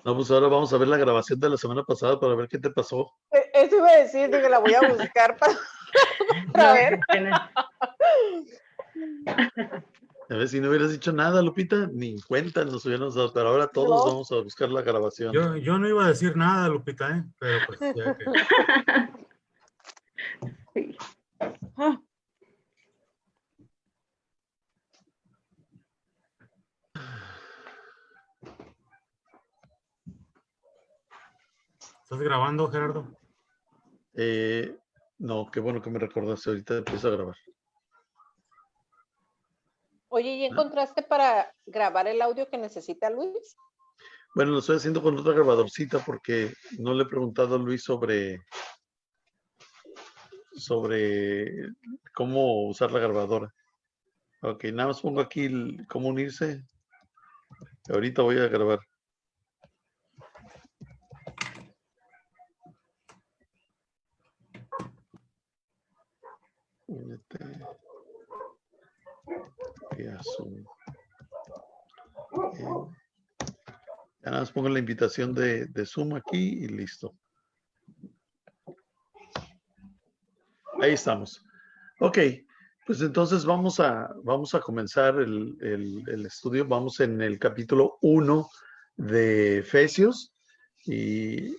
No, pues ahora vamos a ver la grabación de la semana pasada para ver qué te pasó. Eso iba a decir, dije, la voy a buscar para No, ver. A ver, si no hubieras dicho nada, Lupita, ni cuenta nos hubiéramos dado, pero ahora todos No. vamos a buscar la grabación. Yo no iba a decir nada, Lupita, pero pues ya que... Sí. ¿Estás grabando, Gerardo? No, qué bueno que me recordaste, ahorita empiezo a grabar. Oye, ¿y encontraste para grabar el audio que necesita Luis? Bueno, lo estoy haciendo con otra grabadorcita porque no le he preguntado a Luis sobre cómo usar la grabadora. Ok, nada más pongo aquí cómo unirse. Ahorita voy a grabar. Únete. Vía Zoom. Ya nada más pongo la invitación de Zoom aquí y listo. Ahí estamos. Ok, pues entonces vamos a comenzar el estudio. Vamos en el capítulo 1 de Efesios y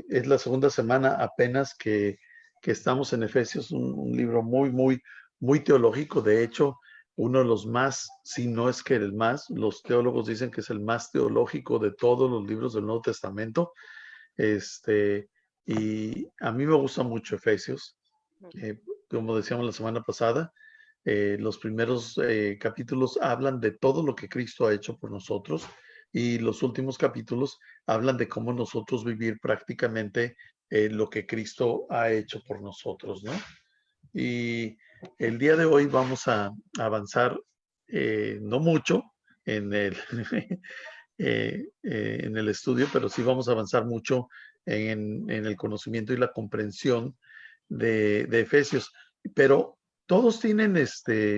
es la segunda semana apenas que estamos en Efesios, un libro muy teológico. De hecho, uno de los más, si no es que el más, los teólogos dicen que es el más teológico de todos los libros del Nuevo Testamento. Y a mí me gusta mucho Efesios. Como decíamos la semana pasada, los primeros capítulos hablan de todo lo que Cristo ha hecho por nosotros y los últimos capítulos hablan de cómo nosotros vivir prácticamente lo que Cristo ha hecho por nosotros, ¿no? Y el día de hoy vamos a avanzar no mucho en en el estudio, pero sí vamos a avanzar mucho en el conocimiento y la comprensión de Efesios. Pero, ¿todos tienen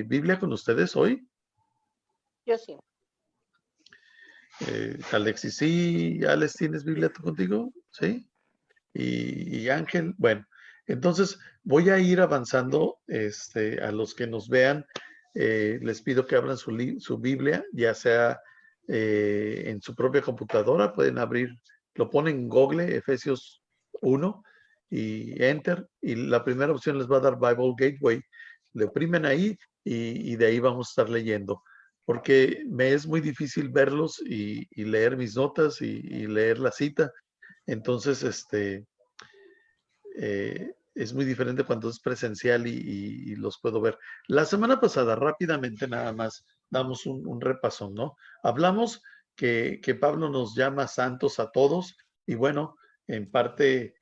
Biblia con ustedes hoy? Yo sí. Alexis, sí. Alex, ¿tienes Biblia tú contigo? Sí. Y Ángel, bueno, entonces voy a ir avanzando a los que nos vean. Les pido que abran su Biblia, ya sea en su propia computadora, pueden abrir, lo ponen en Google, Efesios 1, y Enter, y la primera opción les va a dar Bible Gateway. Le oprimen ahí y de ahí vamos a estar leyendo, porque me es muy difícil verlos y leer mis notas y leer la cita. Entonces, es muy diferente cuando es presencial y los puedo ver. La semana pasada, rápidamente nada más, damos un repaso, ¿no? Hablamos que Pablo nos llama santos a todos y bueno, en parte,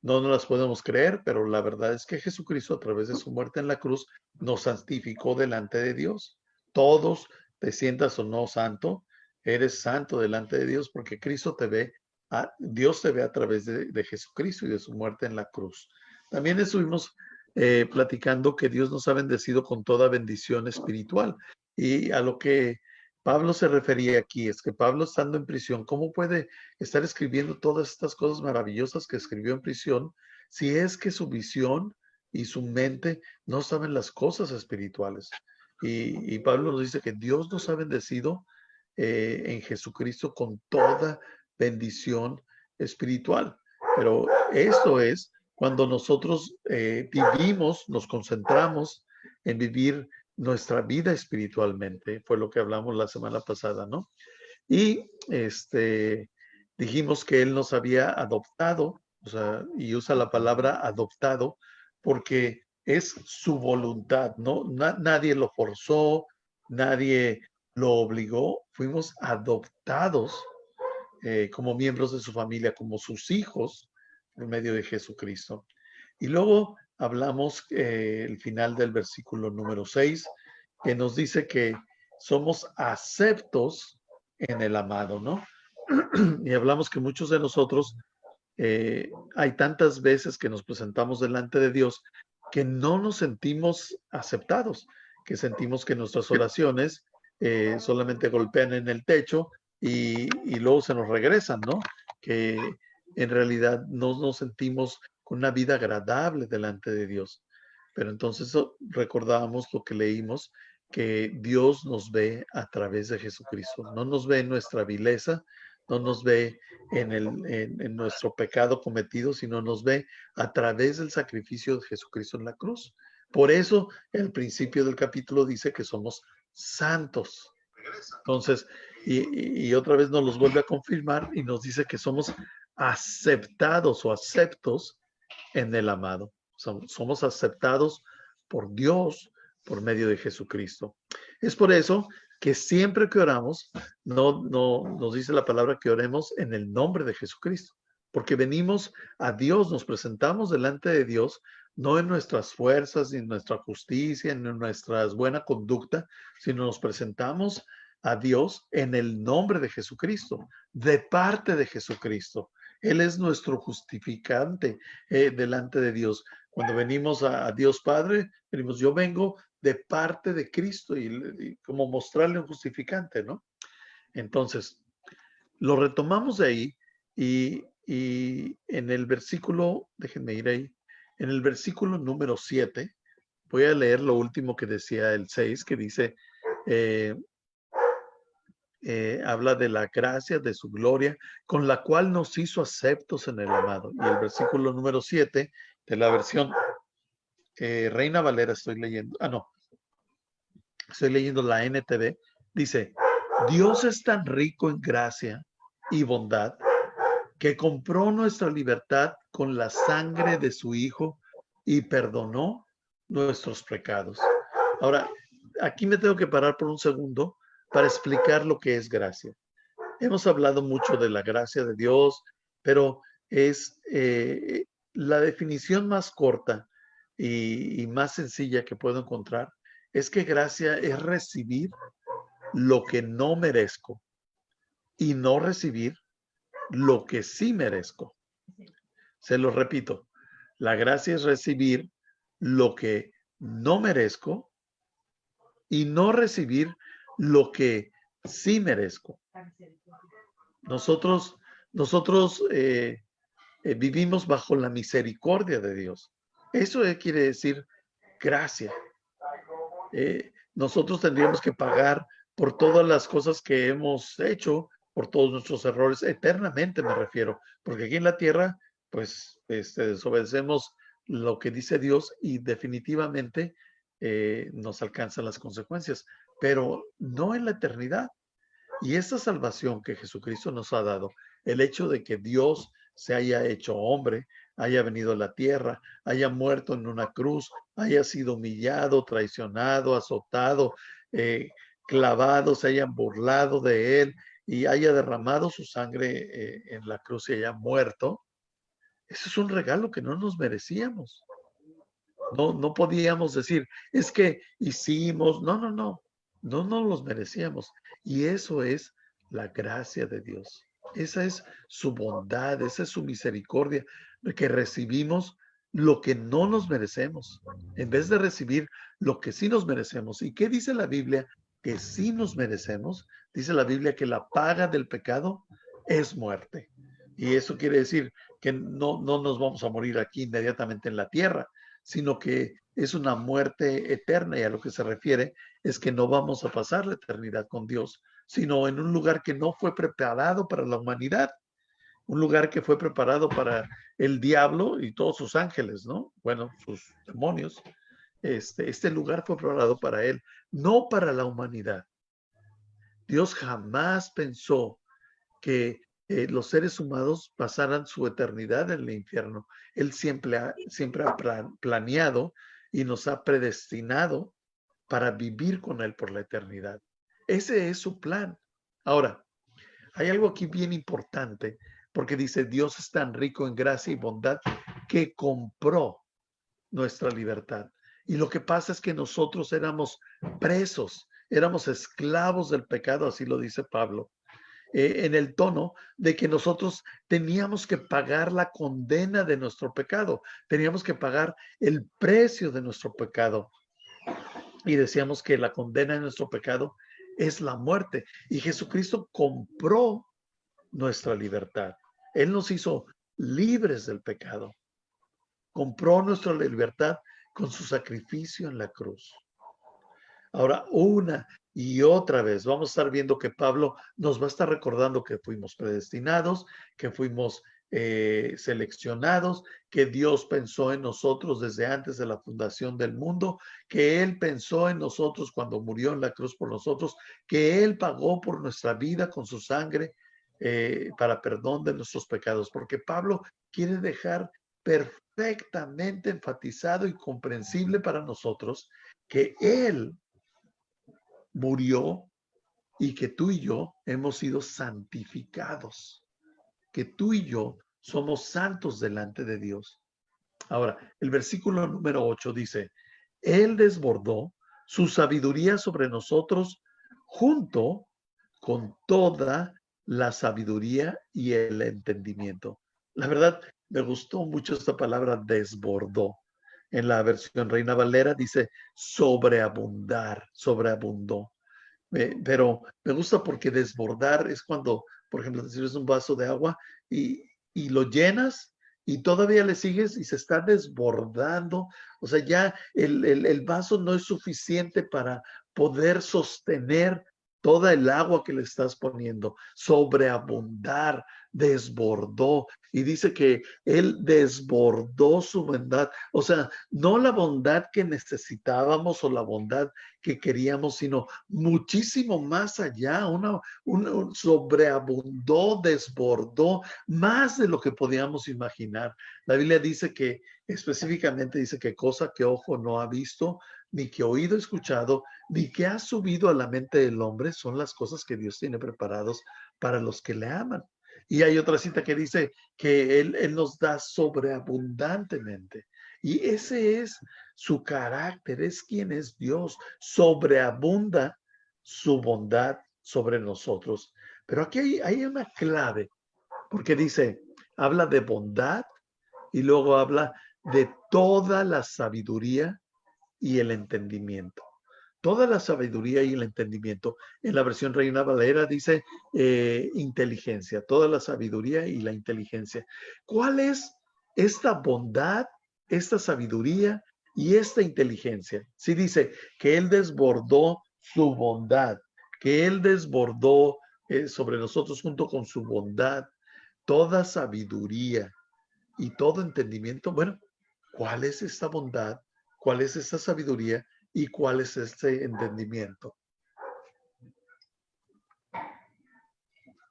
no nos las podemos creer, pero la verdad es que Jesucristo a través de su muerte en la cruz nos santificó delante de Dios. Todos, te sientas o no santo, eres santo delante de Dios porque Cristo te ve. Dios te ve a través de Jesucristo y de su muerte en la cruz. También estuvimos platicando que Dios nos ha bendecido con toda bendición espiritual. Y a lo que Pablo se refería aquí es que Pablo, estando en prisión, ¿cómo puede estar escribiendo todas estas cosas maravillosas que escribió en prisión si es que su visión y su mente no saben las cosas espirituales? Y Pablo nos dice que Dios nos ha bendecido en Jesucristo con toda bendición espiritual. Pero esto es cuando nosotros vivimos, nos concentramos en vivir nuestra vida espiritualmente. Fue lo que hablamos la semana pasada, ¿no? Y dijimos que Él nos había adoptado, o sea, y usa la palabra adoptado porque es su voluntad, ¿no? Nadie lo forzó, nadie lo obligó, fuimos adoptados como miembros de su familia, como sus hijos, en medio de Jesucristo. Y luego hablamos el final del versículo número 6, que nos dice que somos aceptos en el amado, ¿no? Y hablamos que muchos de nosotros, hay tantas veces que nos presentamos delante de Dios que no nos sentimos aceptados, que sentimos que nuestras oraciones solamente golpean en el techo y luego se nos regresan, ¿no? Que en realidad no nos sentimos con una vida agradable delante de Dios. Pero entonces recordábamos lo que leímos, que Dios nos ve a través de Jesucristo. No nos ve en nuestra vileza, no nos ve en nuestro pecado cometido, sino nos ve a través del sacrificio de Jesucristo en la cruz. Por eso el principio del capítulo dice que somos santos. Entonces, y otra vez nos los vuelve a confirmar y nos dice que somos aceptados o aceptos en el amado. Somos aceptados por Dios por medio de Jesucristo. Es por eso que siempre que oramos, no nos dice la palabra que oremos en el nombre de Jesucristo, porque venimos a Dios, nos presentamos delante de Dios, no en nuestras fuerzas, ni en nuestra justicia, ni en nuestra buena conducta, sino nos presentamos a Dios en el nombre de Jesucristo, de parte de Jesucristo. Él es nuestro justificante delante de Dios. Cuando venimos a Dios Padre, venimos, yo vengo de parte de Cristo y como mostrarle un justificante, ¿no? Entonces, lo retomamos de ahí y en el versículo, déjenme ir ahí, en el versículo número 7, voy a leer lo último que decía el 6, que dice, habla de la gracia, de su gloria, con la cual nos hizo aceptos en el amado. Y el versículo número 7 de la versión Reina Valera estoy leyendo, estoy leyendo la NTV, dice, Dios es tan rico en gracia y bondad que compró nuestra libertad con la sangre de su Hijo y perdonó nuestros pecados. Ahora, aquí me tengo que parar por un segundo para explicar lo que es gracia. Hemos hablado mucho de la gracia de Dios, pero es la definición más corta y más sencilla que puedo encontrar es que gracia es recibir lo que no merezco y no recibir lo que sí merezco. Se lo repito, la gracia es recibir lo que no merezco y no recibir lo que sí merezco. Nosotros vivimos bajo la misericordia de Dios. Eso quiere decir gracia. Nosotros tendríamos que pagar por todas las cosas que hemos hecho, por todos nuestros errores, eternamente me refiero, porque aquí en la tierra, pues, desobedecemos lo que dice Dios y definitivamente nos alcanzan las consecuencias, pero no en la eternidad. Y esa salvación que Jesucristo nos ha dado, el hecho de que Dios se haya hecho hombre, haya venido a la tierra, haya muerto en una cruz, haya sido humillado, traicionado, azotado, clavado, se hayan burlado de él y haya derramado su sangre en la cruz y haya muerto, eso es un regalo que no nos merecíamos. No podíamos decir, es que hicimos, no los merecíamos. Y eso es la gracia de Dios. Esa es su bondad, esa es su misericordia, que recibimos lo que no nos merecemos, en vez de recibir lo que sí nos merecemos. ¿Y qué dice la Biblia? Que sí nos merecemos. Dice la Biblia que la paga del pecado es muerte. Y eso quiere decir que no nos vamos a morir aquí inmediatamente en la tierra, sino que es una muerte eterna, y a lo que se refiere es que no vamos a pasar la eternidad con Dios, sino en un lugar que no fue preparado para la humanidad, un lugar que fue preparado para el diablo y todos sus ángeles, ¿no? Bueno, sus demonios. Este lugar fue preparado para él, no para la humanidad. Dios jamás pensó que los seres humanos pasaran su eternidad en el infierno. Él siempre ha planeado y nos ha predestinado para vivir con Él por la eternidad. Ese es su plan. Ahora, hay algo aquí bien importante, porque dice, Dios es tan rico en gracia y bondad que compró nuestra libertad. Y lo que pasa es que nosotros éramos presos, éramos esclavos del pecado, así lo dice Pablo. En el tono de que nosotros teníamos que pagar la condena de nuestro pecado, teníamos que pagar el precio de nuestro pecado. Y decíamos que la condena de nuestro pecado es la muerte. Y Jesucristo compró nuestra libertad. Él nos hizo libres del pecado. Compró nuestra libertad con su sacrificio en la cruz. Ahora, una y otra vez, vamos a estar viendo que Pablo nos va a estar recordando que fuimos predestinados, que fuimos seleccionados, que Dios pensó en nosotros desde antes de la fundación del mundo, que Él pensó en nosotros cuando murió en la cruz por nosotros, que Él pagó por nuestra vida con su sangre para perdón de nuestros pecados, porque Pablo quiere dejar perfectamente enfatizado y comprensible para nosotros que Él murió y que tú y yo hemos sido santificados, que tú y yo somos santos delante de Dios. Ahora, el versículo número 8 dice, Él desbordó su sabiduría sobre nosotros junto con toda la sabiduría y el entendimiento. La verdad, me gustó mucho esta palabra desbordó. En la versión Reina Valera dice sobreabundar, sobreabundó. Pero me gusta porque desbordar es cuando, por ejemplo, te sirves un vaso de agua y lo llenas y todavía le sigues y se está desbordando. O sea, ya el vaso no es suficiente para poder sostener toda el agua que le estás poniendo. Sobreabundar, desbordó. Y dice que Él desbordó su bondad. O sea, no la bondad que necesitábamos o la bondad que queríamos, sino muchísimo más allá, sobreabundó, desbordó, más de lo que podíamos imaginar. La Biblia dice que, específicamente dice que cosa que ojo no ha visto, ni que oído escuchado, ni que ha subido a la mente del hombre, son las cosas que Dios tiene preparados para los que le aman. Y hay otra cita que dice que Él nos da sobreabundantemente. Y ese es su carácter, es quien es Dios. Sobreabunda su bondad sobre nosotros. Pero aquí hay una clave, porque dice, habla de bondad y luego habla de toda la sabiduría y el entendimiento. Toda la sabiduría y el entendimiento. En la versión Reina Valera dice inteligencia, toda la sabiduría y la inteligencia. ¿Cuál es esta bondad, esta sabiduría y esta inteligencia? Sí dice que Él desbordó su bondad, que Él desbordó sobre nosotros junto con su bondad, toda sabiduría y todo entendimiento. Bueno, ¿cuál es esta bondad? ¿Cuál es esta sabiduría? ¿Y cuál es este entendimiento?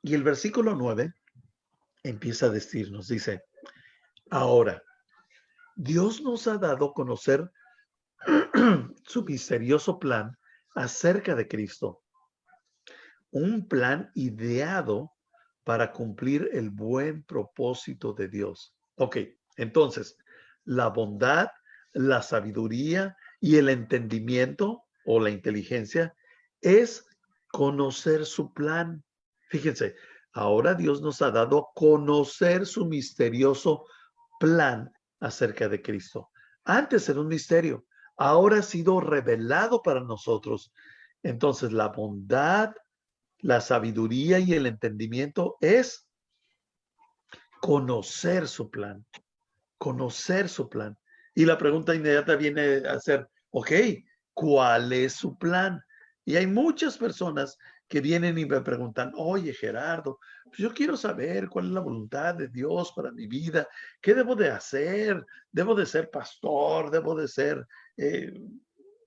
Y el versículo 9 empieza a decirnos, dice, ahora, Dios nos ha dado a conocer su misterioso plan acerca de Cristo, un plan ideado para cumplir el buen propósito de Dios. Ok, entonces, la bondad, la sabiduría y el entendimiento o la inteligencia es conocer su plan. Fíjense, ahora Dios nos ha dado a conocer su misterioso plan acerca de Cristo. Antes era un misterio, ahora ha sido revelado para nosotros. Entonces, la bondad, la sabiduría y el entendimiento es conocer su plan, conocer su plan. Y la pregunta inmediata viene a ser, ok, ¿cuál es su plan? Y hay muchas personas que vienen y me preguntan, oye Gerardo, pues yo quiero saber cuál es la voluntad de Dios para mi vida, qué debo de hacer, debo de ser pastor, debo de ser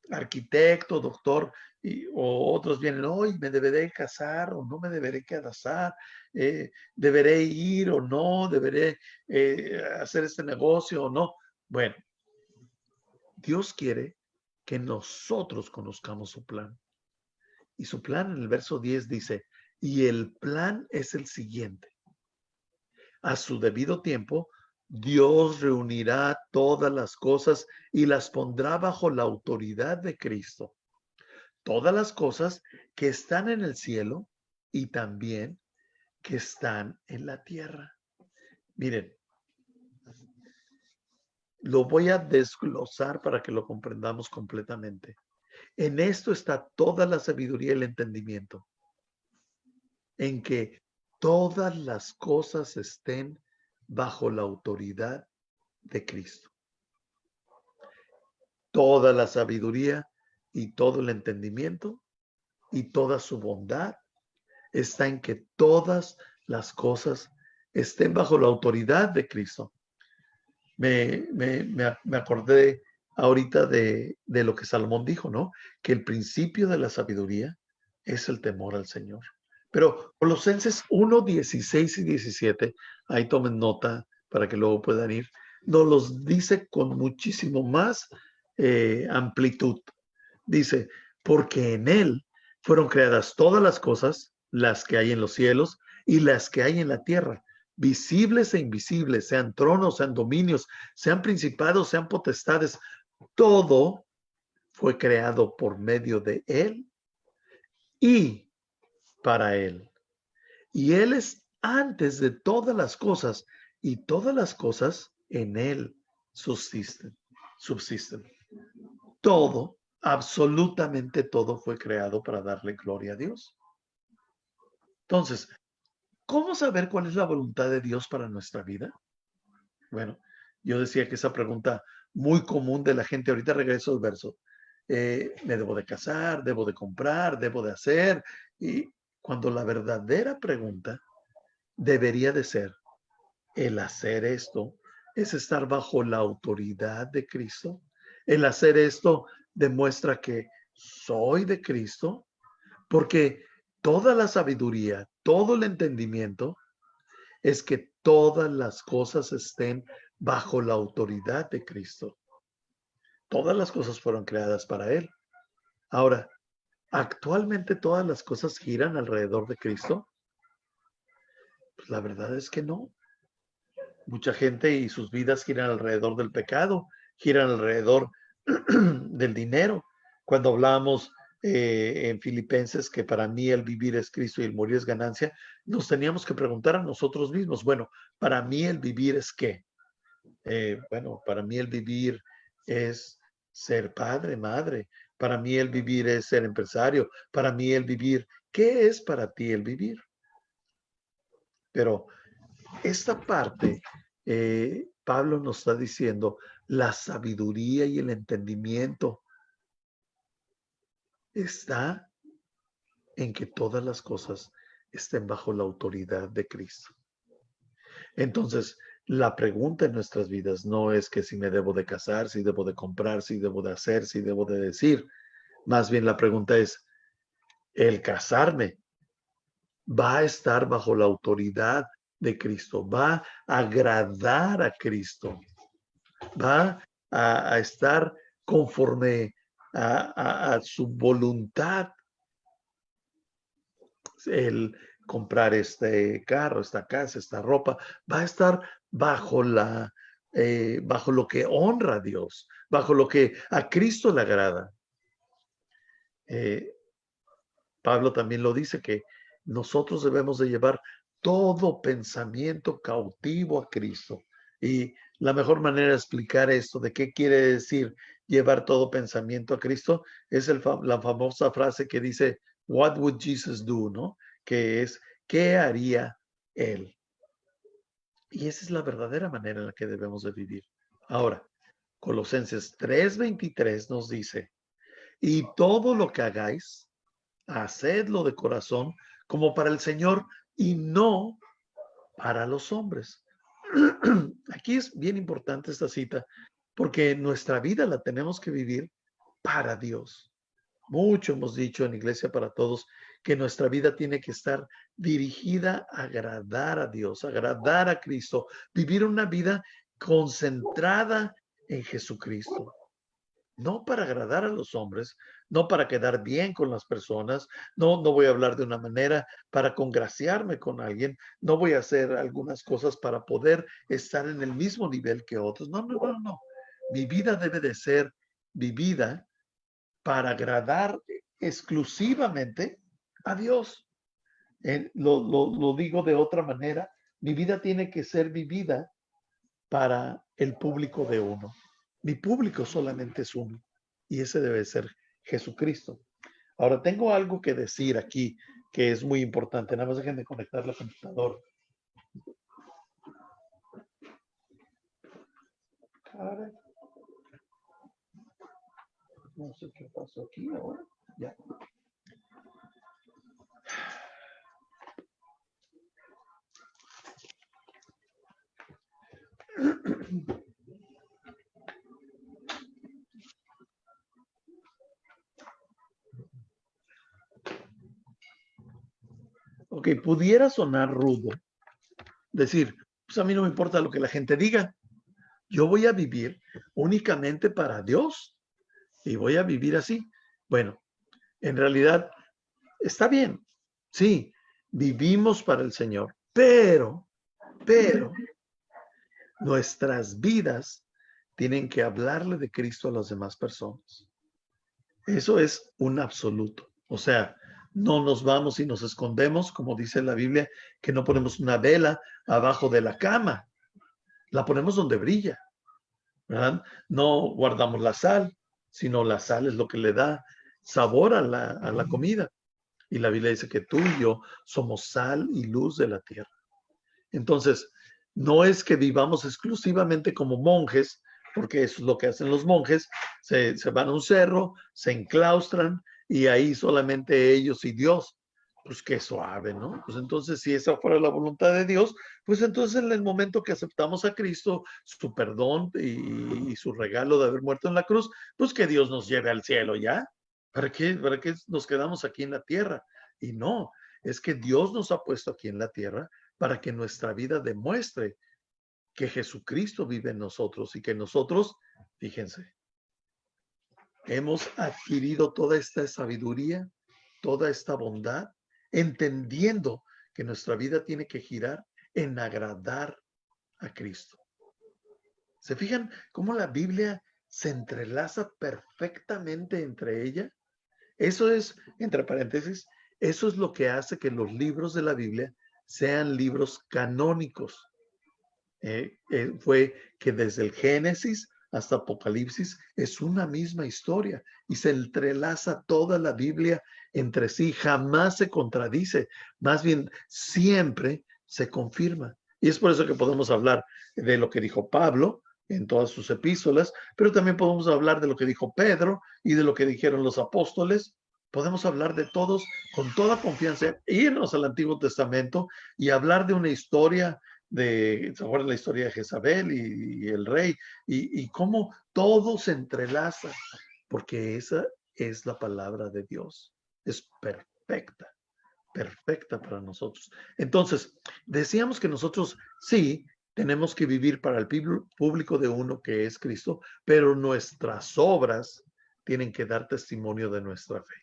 arquitecto, doctor, o otros vienen, hoy me deberé casar o no me deberé casar, deberé ir o no, deberé hacer este negocio o no. Bueno, Dios quiere que nosotros conozcamos su plan. Y su plan en el verso 10 dice, y el plan es el siguiente. A su debido tiempo, Dios reunirá todas las cosas y las pondrá bajo la autoridad de Cristo. Todas las cosas que están en el cielo y también que están en la tierra. Miren, lo voy a desglosar para que lo comprendamos completamente. En esto está toda la sabiduría y el entendimiento, en que todas las cosas estén bajo la autoridad de Cristo. Toda la sabiduría y todo el entendimiento y toda su bondad está en que todas las cosas estén bajo la autoridad de Cristo. Me acordé ahorita de lo que Salomón dijo, ¿no? Que el principio de la sabiduría es el temor al Señor. Pero Colosenses 1, 16 y 17, ahí tomen nota para que luego puedan ir, nos los dice con muchísimo más amplitud. Dice, porque en Él fueron creadas todas las cosas, las que hay en los cielos y las que hay en la tierra, visibles e invisibles, sean tronos, sean dominios, sean principados, sean potestades. Todo fue creado por medio de Él y para Él. Y Él es antes de todas las cosas, y todas las cosas en Él subsisten. Todo, absolutamente todo fue creado para darle gloria a Dios. Entonces, ¿cómo saber cuál es la voluntad de Dios para nuestra vida? Bueno, yo decía que esa pregunta muy común de la gente, ahorita regreso al verso, me debo de casar, debo de comprar, debo de hacer, y cuando la verdadera pregunta debería de ser, el hacer esto es estar bajo la autoridad de Cristo. El hacer esto demuestra que soy de Cristo, porque toda la sabiduría, todo el entendimiento es que todas las cosas estén bajo la autoridad de Cristo. Todas las cosas fueron creadas para Él. Ahora, ¿actualmente todas las cosas giran alrededor de Cristo? Pues la verdad es que no. Mucha gente y sus vidas giran alrededor del pecado, giran alrededor del dinero. Cuando hablábamos en Filipenses que para mí el vivir es Cristo y el morir es ganancia, nos teníamos que preguntar a nosotros mismos, bueno, para mí el vivir es qué? Bueno, para mí el vivir es ser padre, madre. Para mí el vivir es ser empresario. Para mí el vivir, ¿qué es para ti el vivir? Pero esta parte, Pablo nos está diciendo, la sabiduría y el entendimiento está en que todas las cosas estén bajo la autoridad de Cristo. Entonces, la pregunta en nuestras vidas no es que si me debo de casar, si debo de comprar, si debo de hacer, si debo de decir. Más bien la pregunta es, ¿el casarme va a estar bajo la autoridad de Cristo? ¿Va a agradar a Cristo? ¿Va a estar conforme a su voluntad? El comprar este carro, esta casa, esta ropa, va a estar bajo bajo lo que honra a Dios, bajo lo que a Cristo le agrada. Pablo también lo dice que nosotros debemos de llevar todo pensamiento cautivo a Cristo. Y la mejor manera de explicar esto, de qué quiere decir llevar todo pensamiento a Cristo, es la famosa frase que dice, what would Jesus do? ¿No? Que es, ¿qué haría Él? Y esa es la verdadera manera en la que debemos de vivir. Ahora, Colosenses 3:23 nos dice, y todo lo que hagáis, hacedlo de corazón como para el Señor y no para los hombres. Aquí es bien importante esta cita porque nuestra vida la tenemos que vivir para Dios. Mucho hemos dicho en Iglesia para Todos que nuestra vida tiene que estar dirigida a agradar a Dios, agradar a Cristo, vivir una vida concentrada en Jesucristo. No para agradar a los hombres, no para quedar bien con las personas, no voy a hablar de una manera para congraciarme con alguien, no voy a hacer algunas cosas para poder estar en el mismo nivel que otros. No. Mi vida debe de ser vivida para agradar exclusivamente a Dios. Lo digo de otra manera, mi vida tiene que ser vivida para el público de uno. Mi público solamente es uno y ese debe ser Jesucristo. Ahora, tengo algo que decir aquí que es muy importante. Nada más déjenme conectar la computadora. No sé qué pasó aquí ahora. Ya. Ok, pudiera sonar rudo. Decir, pues a mí no me importa lo que la gente diga. Yo voy a vivir únicamente para Dios y voy a vivir así. Bueno, en realidad está bien. Sí, vivimos para el Señor, pero nuestras vidas tienen que hablarle de Cristo a las demás personas. Eso es un absoluto. O sea, no nos vamos y nos escondemos, como dice la Biblia, que no ponemos una vela abajo de la cama. La ponemos donde brilla, ¿verdad? No guardamos la sal, sino la sal es lo que le da sabor a la comida. Y la Biblia dice que tú y yo somos sal y luz de la tierra. Entonces, no es que vivamos exclusivamente como monjes, porque eso es lo que hacen los monjes, se van a un cerro, se enclaustran y ahí solamente ellos y Dios. Pues qué suave, ¿no? Pues entonces, si esa fuera la voluntad de Dios, pues entonces en el momento que aceptamos a Cristo, su perdón y su regalo de haber muerto en la cruz, pues que Dios nos lleve al cielo ya. ¿Para qué nos quedamos aquí en la tierra? Y no, es que Dios nos ha puesto aquí en la tierra para que nuestra vida demuestre que Jesucristo vive en nosotros y que nosotros, fíjense, hemos adquirido toda esta sabiduría, toda esta bondad, entendiendo que nuestra vida tiene que girar en agradar a Cristo. ¿Se fijan cómo la Biblia se entrelaza perfectamente entre ella? Eso es, entre paréntesis, eso es lo que hace que los libros de la Biblia sean libros canónicos. Fue que desde el Génesis hasta Apocalipsis es una misma historia y se entrelaza toda la Biblia entre sí, jamás se contradice, más bien siempre se confirma. Y es por eso que podemos hablar de lo que dijo Pablo en todas sus epístolas, pero también podemos hablar de lo que dijo Pedro y de lo que dijeron los apóstoles. Podemos hablar de todos con toda confianza, irnos al Antiguo Testamento y hablar de una historia ¿se acuerdan la historia de Jezabel y el rey? Y cómo todo se entrelaza, porque esa es la palabra de Dios. Es perfecta, perfecta para nosotros. Entonces, decíamos que nosotros sí tenemos que vivir para el público de uno que es Cristo, pero nuestras obras tienen que dar testimonio de nuestra fe.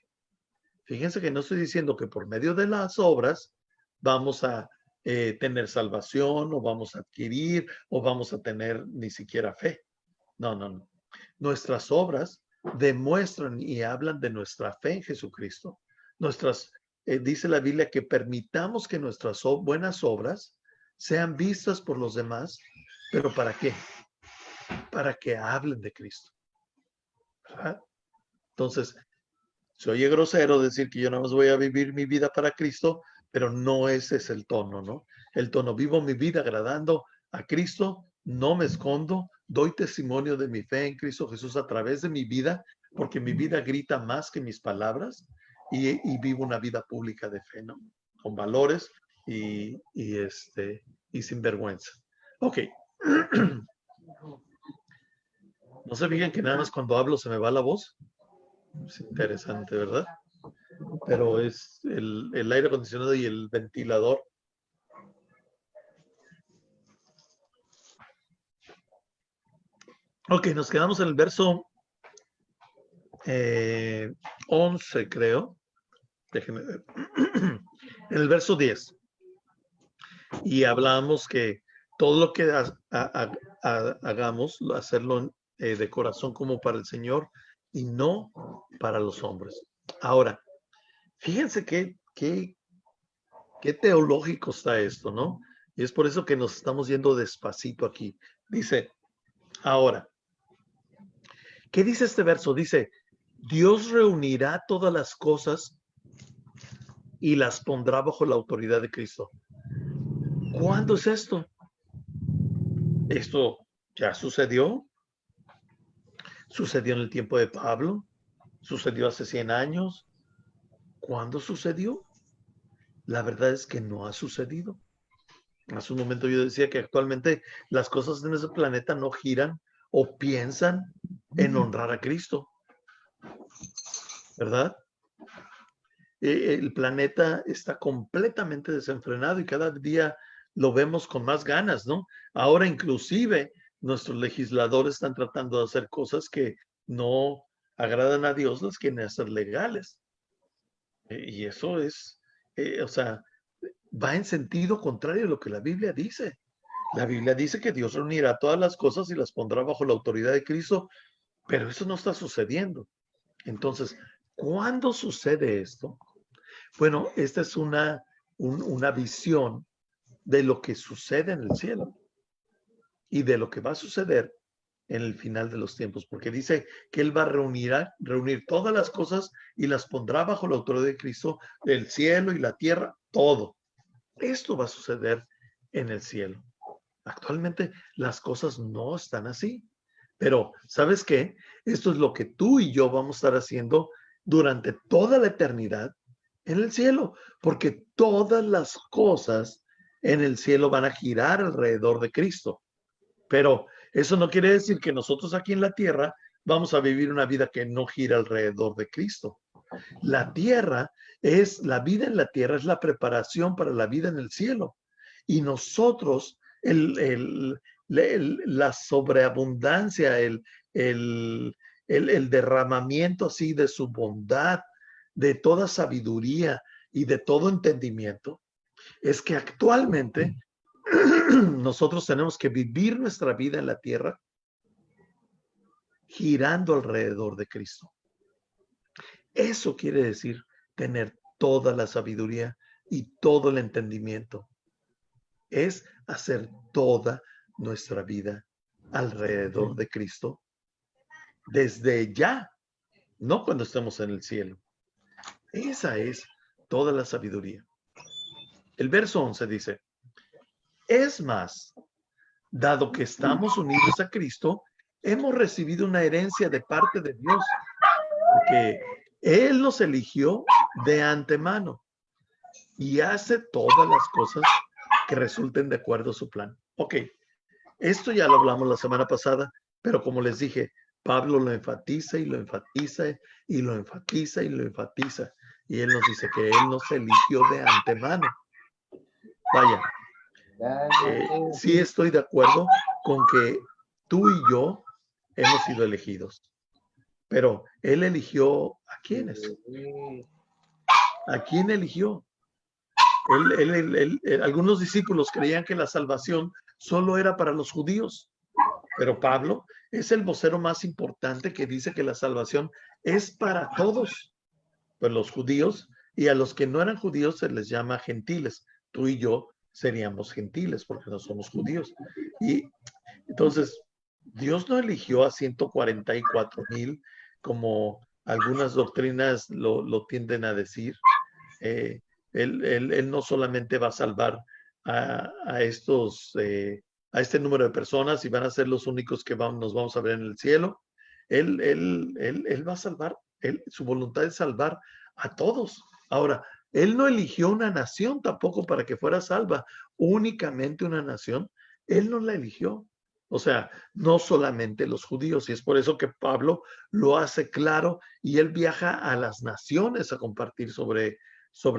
Fíjense que no estoy diciendo que por medio de las obras vamos a tener salvación o vamos a adquirir o vamos a tener ni siquiera fe. No, no, no. Nuestras obras demuestran y hablan de nuestra fe en Jesucristo. Dice la Biblia que permitamos que nuestras buenas obras sean vistas por los demás, pero ¿para qué? Para que hablen de Cristo. ¿Verdad? Entonces, se oye grosero decir que yo nada más voy a vivir mi vida para Cristo, pero no ese es el tono, ¿no? El tono, vivo mi vida agradando a Cristo, no me escondo, doy testimonio de mi fe en Cristo Jesús a través de mi vida, porque mi vida grita más que mis palabras y vivo una vida pública de fe, ¿no? Con valores y sin vergüenza. Ok. No se fijan que nada más cuando hablo se me va la voz. Es interesante, ¿verdad? Pero es el aire acondicionado y el ventilador. Ok, nos quedamos en el verso 11, creo. Déjenme ver. En el verso 10. Y hablamos que todo lo que hagamos, hacerlo de corazón como para el Señor y no para los hombres. Ahora, fíjense qué teológico está esto, ¿no? Y es por eso que nos estamos yendo despacito aquí. Dice, ahora, ¿qué dice este verso? Dice, Dios reunirá todas las cosas y las pondrá bajo la autoridad de Cristo. ¿Cuándo es esto? Esto ya sucedió. Sucedió en el tiempo de Pablo. Sucedió hace 100 años. ¿Cuándo sucedió? La verdad es que no ha sucedido. Hace un momento yo decía que actualmente las cosas en ese planeta no giran o piensan en honrar a Cristo, ¿verdad? El planeta está completamente desenfrenado y cada día lo vemos con más ganas, ¿no? Ahora inclusive nuestros legisladores están tratando de hacer cosas que no agradan a Dios, las quieren hacer legales. Y eso es, o sea, va en sentido contrario a lo que la Biblia dice. La Biblia dice que Dios reunirá todas las cosas y las pondrá bajo la autoridad de Cristo, pero eso no está sucediendo. Entonces, ¿cuándo sucede esto? Bueno, esta es una visión de lo que sucede en el cielo y de lo que va a suceder en el final de los tiempos, porque dice que Él va a reunir todas las cosas y las pondrá bajo la autoridad de Cristo, el cielo y la tierra, todo. Esto va a suceder en el cielo. Actualmente las cosas no están así, pero ¿sabes qué? Esto es lo que tú y yo vamos a estar haciendo durante toda la eternidad en el cielo, porque todas las cosas en el cielo van a girar alrededor de Cristo. Pero eso no quiere decir que nosotros aquí en la tierra vamos a vivir una vida que no gira alrededor de Cristo. La vida en la tierra es la preparación para la vida en el cielo. Y nosotros, la sobreabundancia, el derramamiento así de su bondad, de toda sabiduría y de todo entendimiento, es que actualmente nosotros tenemos que vivir nuestra vida en la tierra girando alrededor de Cristo. Eso quiere decir tener toda la sabiduría y todo el entendimiento. Es hacer toda nuestra vida alrededor de Cristo desde ya, no cuando estemos en el cielo. Esa es toda la sabiduría. El verso 11 dice, es más, dado que estamos unidos a Cristo, hemos recibido una herencia de parte de Dios, porque Él nos eligió de antemano y hace todas las cosas que resulten de acuerdo a su plan. Ok, esto ya lo hablamos la semana pasada, pero como les dije, Pablo lo enfatiza y lo enfatiza y lo enfatiza y lo enfatiza. Y él nos dice que Él nos eligió de antemano. Vaya, sí estoy de acuerdo con que tú y yo hemos sido elegidos. Pero Él eligió ¿a quiénes? ¿A quién eligió? Algunos discípulos creían que la salvación solo era para los judíos, pero Pablo es el vocero más importante que dice que la salvación es para todos, pues los judíos, y a los que no eran judíos se les llama gentiles. Tú y yo seríamos gentiles porque no somos judíos. Y entonces, Dios no eligió a 144,000 como algunas doctrinas lo tienden a decir. Él no solamente va a salvar a este número de personas y van a ser los únicos que nos vamos a ver en el cielo. Él va a salvar, su voluntad es salvar a todos. Ahora, Él no eligió una nación tampoco para que fuera salva, únicamente una nación. Él no la eligió. O sea, no solamente los judíos, y es por eso que Pablo lo hace claro y él viaja a las naciones a compartir sobre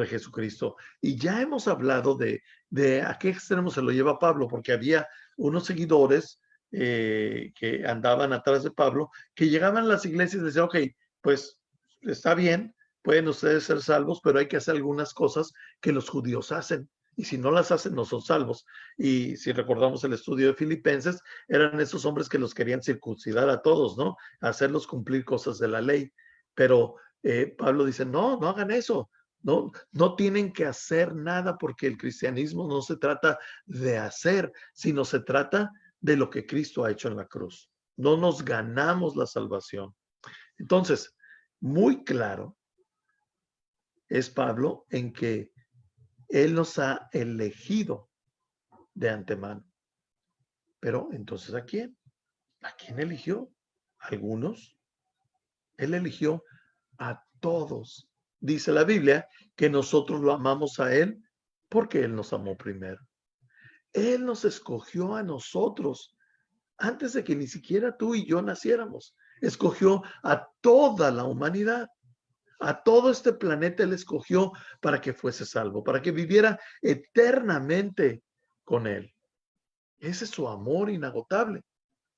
Jesucristo. Y ya hemos hablado de a qué extremo se lo lleva Pablo, porque había unos seguidores que andaban atrás de Pablo, que llegaban a las iglesias y decían, ok, pues está bien, pueden ustedes ser salvos, pero hay que hacer algunas cosas que los judíos hacen. Y si no las hacen, no son salvos. Y si recordamos el estudio de Filipenses, eran esos hombres que los querían circuncidar a todos, ¿no? Hacerlos cumplir cosas de la ley. Pero Pablo dice, no, no hagan eso. No, no tienen que hacer nada porque el cristianismo no se trata de hacer, sino se trata de lo que Cristo ha hecho en la cruz. No nos ganamos la salvación. Entonces, muy claro es Pablo en que él nos ha elegido de antemano. Pero entonces, ¿a quién? ¿A quién eligió? Algunos. Él eligió a todos. Dice la Biblia que nosotros lo amamos a Él porque Él nos amó primero. Él nos escogió a nosotros antes de que ni siquiera tú y yo naciéramos. Escogió a toda la humanidad. A todo este planeta Él escogió para que fuese salvo, para que viviera eternamente con Él. Ese es su amor inagotable.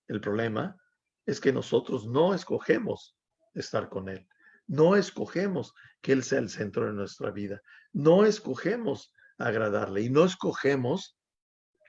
El problema es que nosotros no escogemos estar con Él. No escogemos que Él sea el centro de nuestra vida. No escogemos agradarle y no escogemos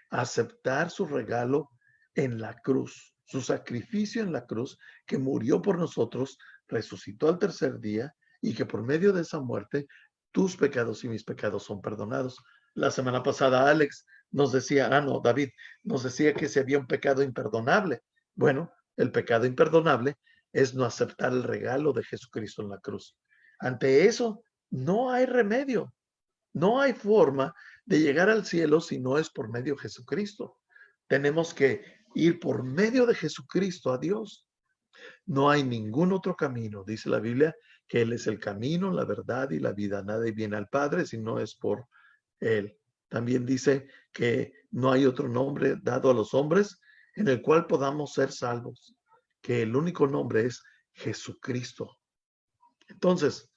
aceptar su regalo en la cruz, su sacrificio en la cruz, que murió por nosotros, resucitó al tercer día y que por medio de esa muerte tus pecados y mis pecados son perdonados. La semana pasada Alex nos decía, no, David, nos decía que si había un pecado imperdonable. Bueno, el pecado imperdonable es no aceptar el regalo de Jesucristo en la cruz. Ante eso, no hay remedio. No hay forma de llegar al cielo si no es por medio de Jesucristo. Tenemos que ir por medio de Jesucristo a Dios. No hay ningún otro camino. Dice la Biblia que Él es el camino, la verdad y la vida. Nadie viene al Padre si no es por Él. También dice que no hay otro nombre dado a los hombres en el cual podamos ser salvos. Que el único nombre es Jesucristo. Entonces,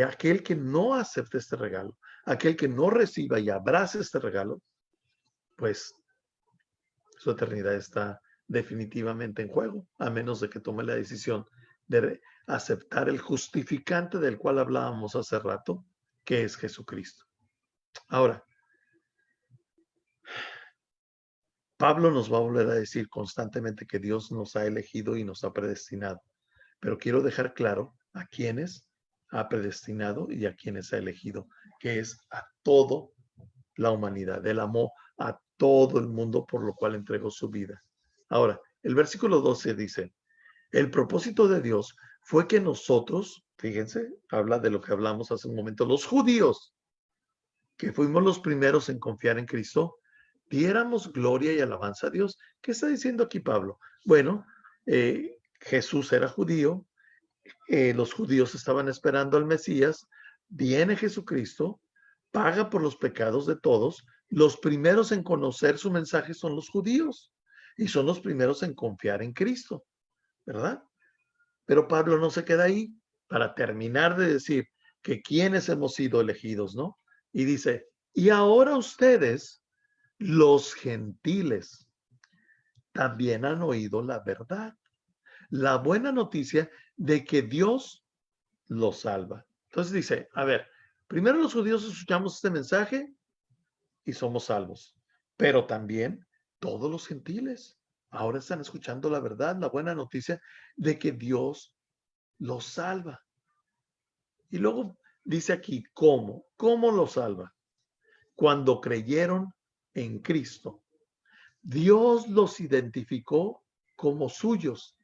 aquel que no acepte este regalo, aquel que no reciba y abrace este regalo, pues su eternidad está definitivamente en juego, a menos de que tome la decisión de aceptar el justificante del cual hablábamos hace rato, que es Jesucristo. Ahora, Pablo nos va a volver a decir constantemente que Dios nos ha elegido y nos ha predestinado, pero quiero dejar claro a quienes ha predestinado y a quienes ha elegido, que es a toda la humanidad. Él amó a todo el mundo, por lo cual entregó su vida. Ahora, el versículo 12 dice, el propósito de Dios fue que nosotros, fíjense, habla de lo que hablamos hace un momento, los judíos, que fuimos los primeros en confiar en Cristo, diéramos gloria y alabanza a Dios. ¿Qué está diciendo aquí Pablo? Bueno, Jesús era judío, los judíos estaban esperando al Mesías, viene Jesucristo, paga por los pecados de todos. Los primeros en conocer su mensaje son los judíos y son los primeros en confiar en Cristo, ¿verdad? Pero Pablo no se queda ahí para terminar de decir que quienes hemos sido elegidos, ¿no? Y dice, y ahora ustedes, los gentiles, también han oído la verdad, la buena noticia de que Dios los salva. Entonces dice, a ver, primero los judíos escuchamos este mensaje y somos salvos, pero también todos los gentiles ahora están escuchando la verdad, la buena noticia de que Dios los salva. Y luego dice aquí, ¿cómo? ¿Cómo los salva? Cuando creyeron en Cristo. Dios los identificó como suyos.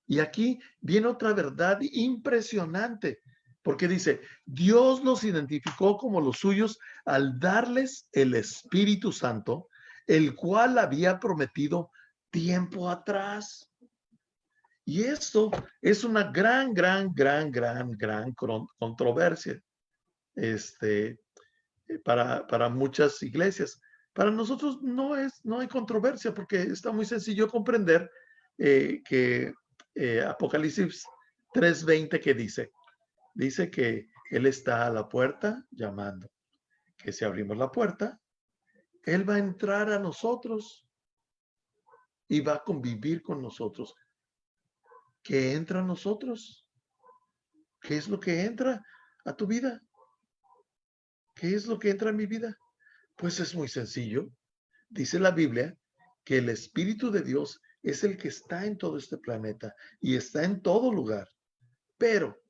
Y aquí viene otra verdad impresionante, porque dice, Dios los identificó como los suyos al darles el Espíritu Santo, el cual había prometido tiempo atrás. Y esto es una gran controversia para muchas iglesias. Para nosotros no hay controversia porque está muy sencillo comprender que Apocalipsis 3:20 que dice que Él está a la puerta llamando, que si abrimos la puerta, Él va a entrar a nosotros y va a convivir con nosotros. ¿Qué entra a nosotros? ¿Qué es lo que entra a tu vida? ¿Qué es lo que entra a mi vida? Pues es muy sencillo. Dice la Biblia que el Espíritu de Dios es el que está en todo este planeta y está en todo lugar, pero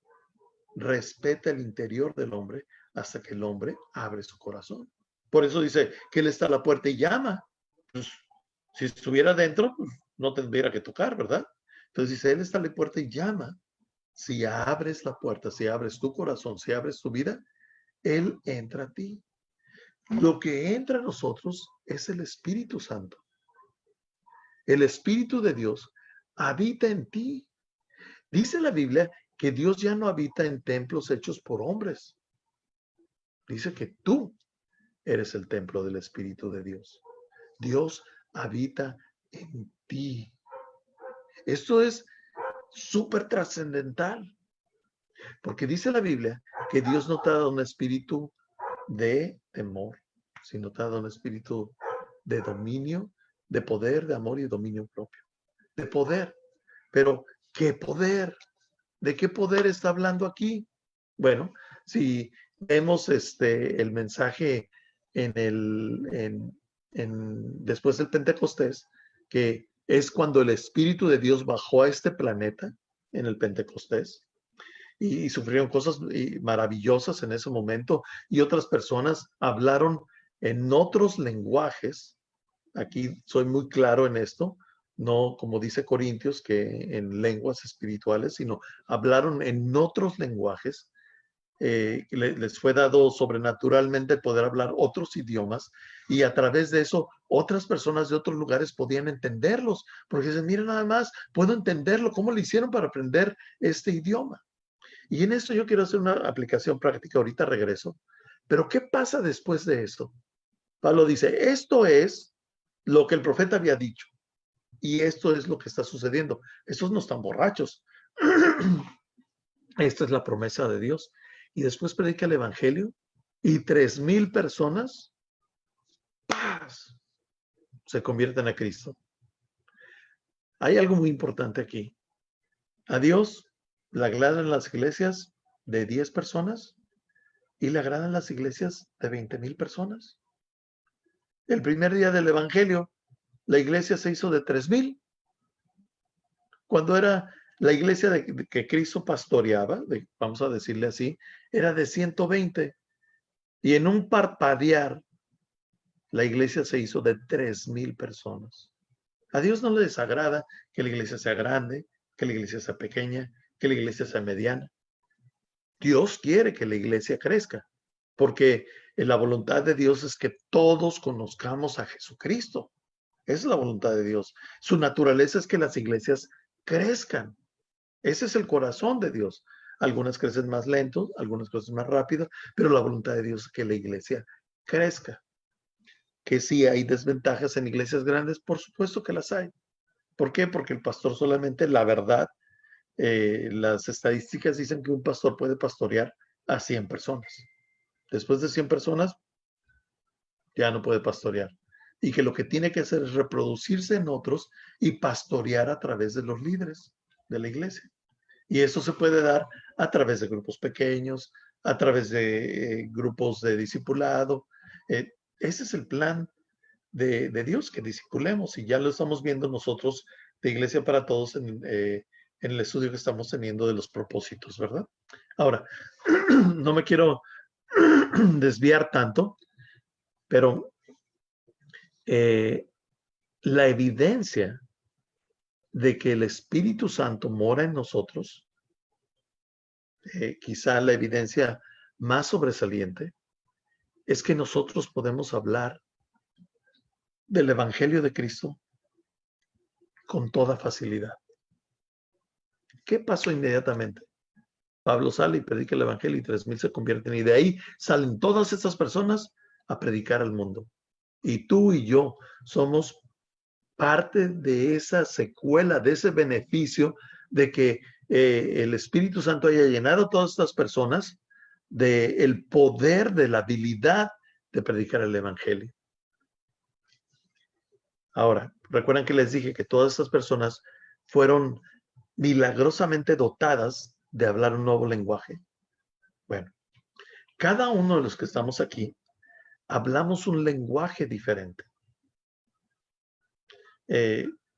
respeta el interior del hombre hasta que el hombre abre su corazón. Por eso dice que Él está a la puerta y llama. Pues, si estuviera dentro, pues, no tendría que tocar, ¿verdad? Entonces dice, Él está a la puerta y llama. Si abres la puerta, si abres tu corazón, si abres tu vida, Él entra a ti. Lo que entra a nosotros es el Espíritu Santo. El Espíritu de Dios habita en ti. Dice la Biblia que Dios ya no habita en templos hechos por hombres. Dice que tú eres el templo del Espíritu de Dios. Dios habita en ti. Esto es súper trascendental, porque dice la Biblia que Dios no te ha dado un espíritu de temor, sino te ha dado un espíritu de dominio, de poder, de amor y dominio propio. De poder. Pero, ¿qué poder? ¿De qué poder está hablando aquí? Bueno, si vemos el mensaje después del Pentecostés, que es cuando el Espíritu de Dios bajó a este planeta en el Pentecostés, y sufrieron cosas maravillosas en ese momento, y otras personas hablaron en otros lenguajes. Aquí soy muy claro en esto, no como dice Corintios, que en lenguas espirituales, sino hablaron en otros lenguajes. Les fue dado sobrenaturalmente el poder hablar otros idiomas, y a través de eso otras personas de otros lugares podían entenderlos, porque dicen, mira, nada más puedo entenderlo, ¿cómo le hicieron para aprender este idioma? Y en esto yo quiero hacer una aplicación práctica, ahorita regreso. Pero ¿qué pasa después de esto? Pablo dice, esto es lo que el profeta había dicho, y esto es lo que está sucediendo. Estos no están borrachos. Esta es la promesa de Dios. Y después predica el evangelio, y 3,000 personas ¡paz!, se convierten a Cristo. Hay algo muy importante aquí. A Dios le agradan las iglesias de 10 personas y le agradan las iglesias de 20,000 personas. El primer día del evangelio, la iglesia se hizo de 3,000. Cuando era la iglesia que Cristo pastoreaba, vamos a decirle así, era de 120. Y en un parpadear, la iglesia se hizo de 3,000 personas. A Dios no le desagrada que la iglesia sea grande, que la iglesia sea pequeña, que la iglesia sea mediana. Dios quiere que la iglesia crezca, porque la voluntad de Dios es que todos conozcamos a Jesucristo. Esa es la voluntad de Dios. Su naturaleza es que las iglesias crezcan. Ese es el corazón de Dios. Algunas crecen más lento, algunas crecen más rápido, pero la voluntad de Dios es que la iglesia crezca. Que sí hay desventajas en iglesias grandes, por supuesto que las hay. ¿Por qué? Porque el pastor solamente, la verdad, las estadísticas dicen que un pastor puede pastorear a 100 personas. Después de 100 personas, ya no puede pastorear. Y que lo que tiene que hacer es reproducirse en otros y pastorear a través de los líderes de la iglesia. Y eso se puede dar a través de grupos pequeños, a través de grupos de discipulado. Ese es el plan de Dios, que discipulemos, y ya lo estamos viendo nosotros de Iglesia para Todos en el estudio que estamos teniendo de los propósitos, ¿verdad? Ahora, no me quiero desviar tanto, pero la evidencia de que el Espíritu Santo mora en nosotros, quizá la evidencia más sobresaliente, es que nosotros podemos hablar del Evangelio de Cristo con toda facilidad. ¿Qué pasó inmediatamente? Pablo sale y predica el Evangelio y 3,000 se convierten, y de ahí salen todas estas personas a predicar al mundo. Y tú y yo somos parte de esa secuela, de ese beneficio de que el Espíritu Santo haya llenado a todas estas personas del poder, de la habilidad de predicar el Evangelio. Ahora, recuerdan que les dije que todas estas personas fueron milagrosamente dotadas de hablar un nuevo lenguaje. Bueno, cada uno de los que estamos aquí hablamos un lenguaje diferente.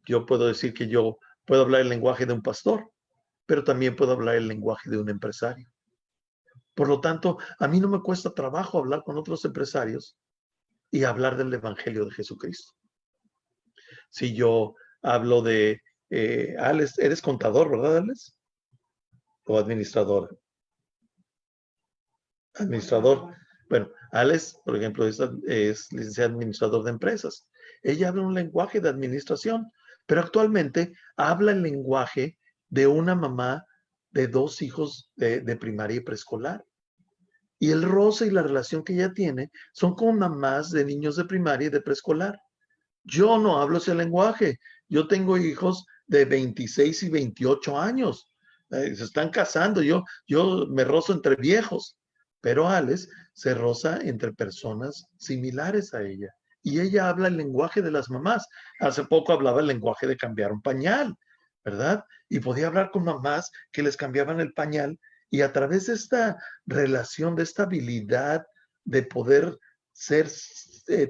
Yo puedo decir que yo puedo hablar el lenguaje de un pastor, pero también puedo hablar el lenguaje de un empresario. Por lo tanto, a mí no me cuesta trabajo hablar con otros empresarios y hablar del Evangelio de Jesucristo. Si yo hablo de Alex, eres contador, ¿verdad, Alex? o administradora. Administrador. Bueno, Alex, por ejemplo, es licenciada administrador de empresas. Ella habla un lenguaje de administración, pero actualmente habla el lenguaje de una mamá de 2 hijos de primaria y preescolar. Y el roce y la relación que ella tiene son con mamás de niños de primaria y de preescolar. Yo no hablo ese lenguaje. Yo tengo hijos de 26 y 28 años. Se están casando. Yo me rozo entre viejos. Pero Alex se roza entre personas similares a ella. Y ella habla el lenguaje de las mamás. Hace poco hablaba el lenguaje de cambiar un pañal, ¿verdad? Y podía hablar con mamás que les cambiaban el pañal. Y a través de esta relación, de esta habilidad de poder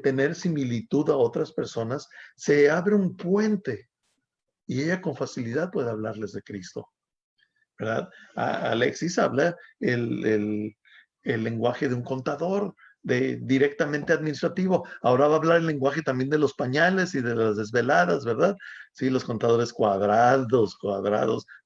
tener similitud a otras personas, se abre un puente y ella con facilidad puede hablarles de Cristo, ¿verdad? Alexis habla el lenguaje de un contador, directamente administrativo. Ahora va a hablar el lenguaje también de los pañales y de las desveladas, ¿verdad? Sí, los contadores cuadrados,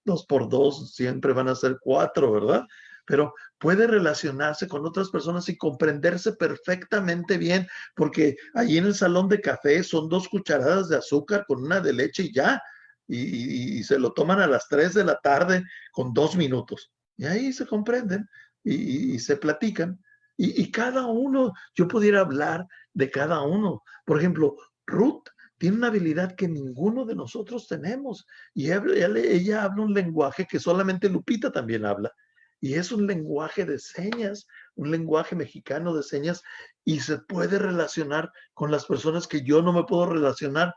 2 por 2 siempre van a ser 4, ¿verdad? Pero puede relacionarse con otras personas y comprenderse perfectamente bien, porque allí en el salón de café son 2 cucharadas de azúcar con una de leche y ya, y se lo toman a las 3 de la tarde con 2 minutos. Y ahí se comprenden y se platican. Y cada uno, yo pudiera hablar de cada uno. Por ejemplo, Ruth tiene una habilidad que ninguno de nosotros tenemos. Y ella habla un lenguaje que solamente Lupita también habla. Y es un lenguaje de señas, un lenguaje mexicano de señas, y se puede relacionar con las personas que yo no me puedo relacionar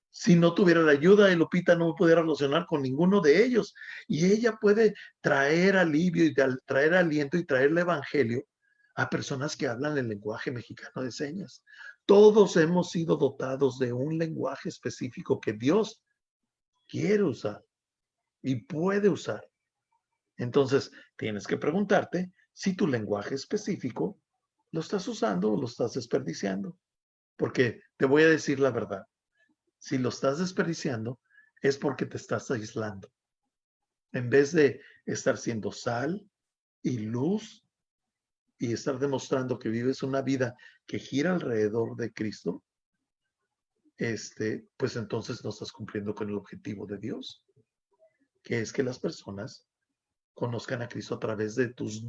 si no tuviera la ayuda de Lupita. No me pudiera relacionar con ninguno de ellos. Y ella puede traer alivio y traer aliento y traer el evangelio a personas que hablan el lenguaje mexicano de señas. Todos hemos sido dotados de un lenguaje específico que Dios quiere usar y puede usar. Entonces, tienes que preguntarte si tu lenguaje específico lo estás usando o lo estás desperdiciando. Porque te voy a decir la verdad. Si lo estás desperdiciando, es porque te estás aislando. En vez de estar siendo sal y luz y estar demostrando que vives una vida que gira alrededor de Cristo, pues entonces no estás cumpliendo con el objetivo de Dios, que es que las personas conozcan a Cristo a través de tus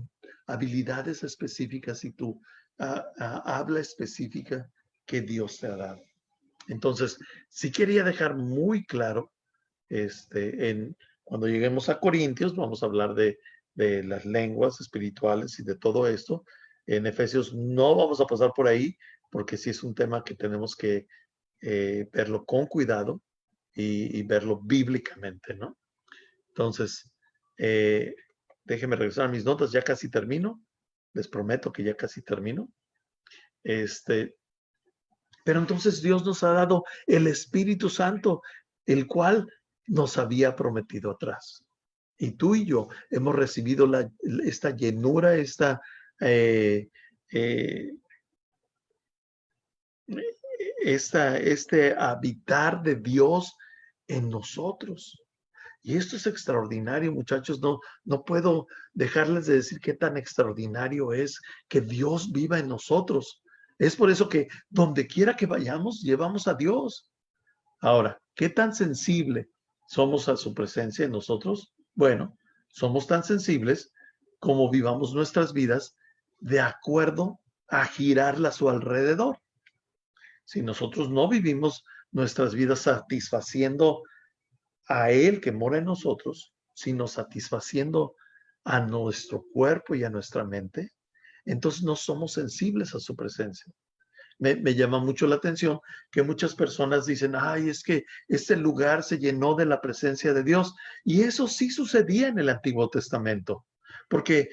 habilidades específicas y tu habla específica que Dios te ha dado. Entonces, sí quería dejar muy claro, cuando lleguemos a Corintios, vamos a hablar de las lenguas espirituales y de todo esto. En Efesios no vamos a pasar por ahí, porque sí es un tema que tenemos que verlo con cuidado y verlo bíblicamente, ¿no? Entonces, déjenme regresar a mis notas, ya casi termino. Les prometo que ya casi termino. Pero entonces Dios nos ha dado el Espíritu Santo, el cual nos había prometido atrás. Y tú y yo hemos recibido esta llenura, este habitar de Dios en nosotros. Y esto es extraordinario, muchachos. No puedo dejarles de decir qué tan extraordinario es que Dios viva en nosotros. Es por eso que donde quiera que vayamos, llevamos a Dios. Ahora, ¿qué tan sensible somos a su presencia en nosotros? Bueno, somos tan sensibles como vivamos nuestras vidas de acuerdo a girarla a su alrededor. Si nosotros no vivimos nuestras vidas satisfaciendo a Él que mora en nosotros, sino satisfaciendo a nuestro cuerpo y a nuestra mente, entonces no somos sensibles a su presencia. Me llama mucho la atención que muchas personas dicen, ay, es que este lugar se llenó de la presencia de Dios. Y eso sí sucedía en el Antiguo Testamento, porque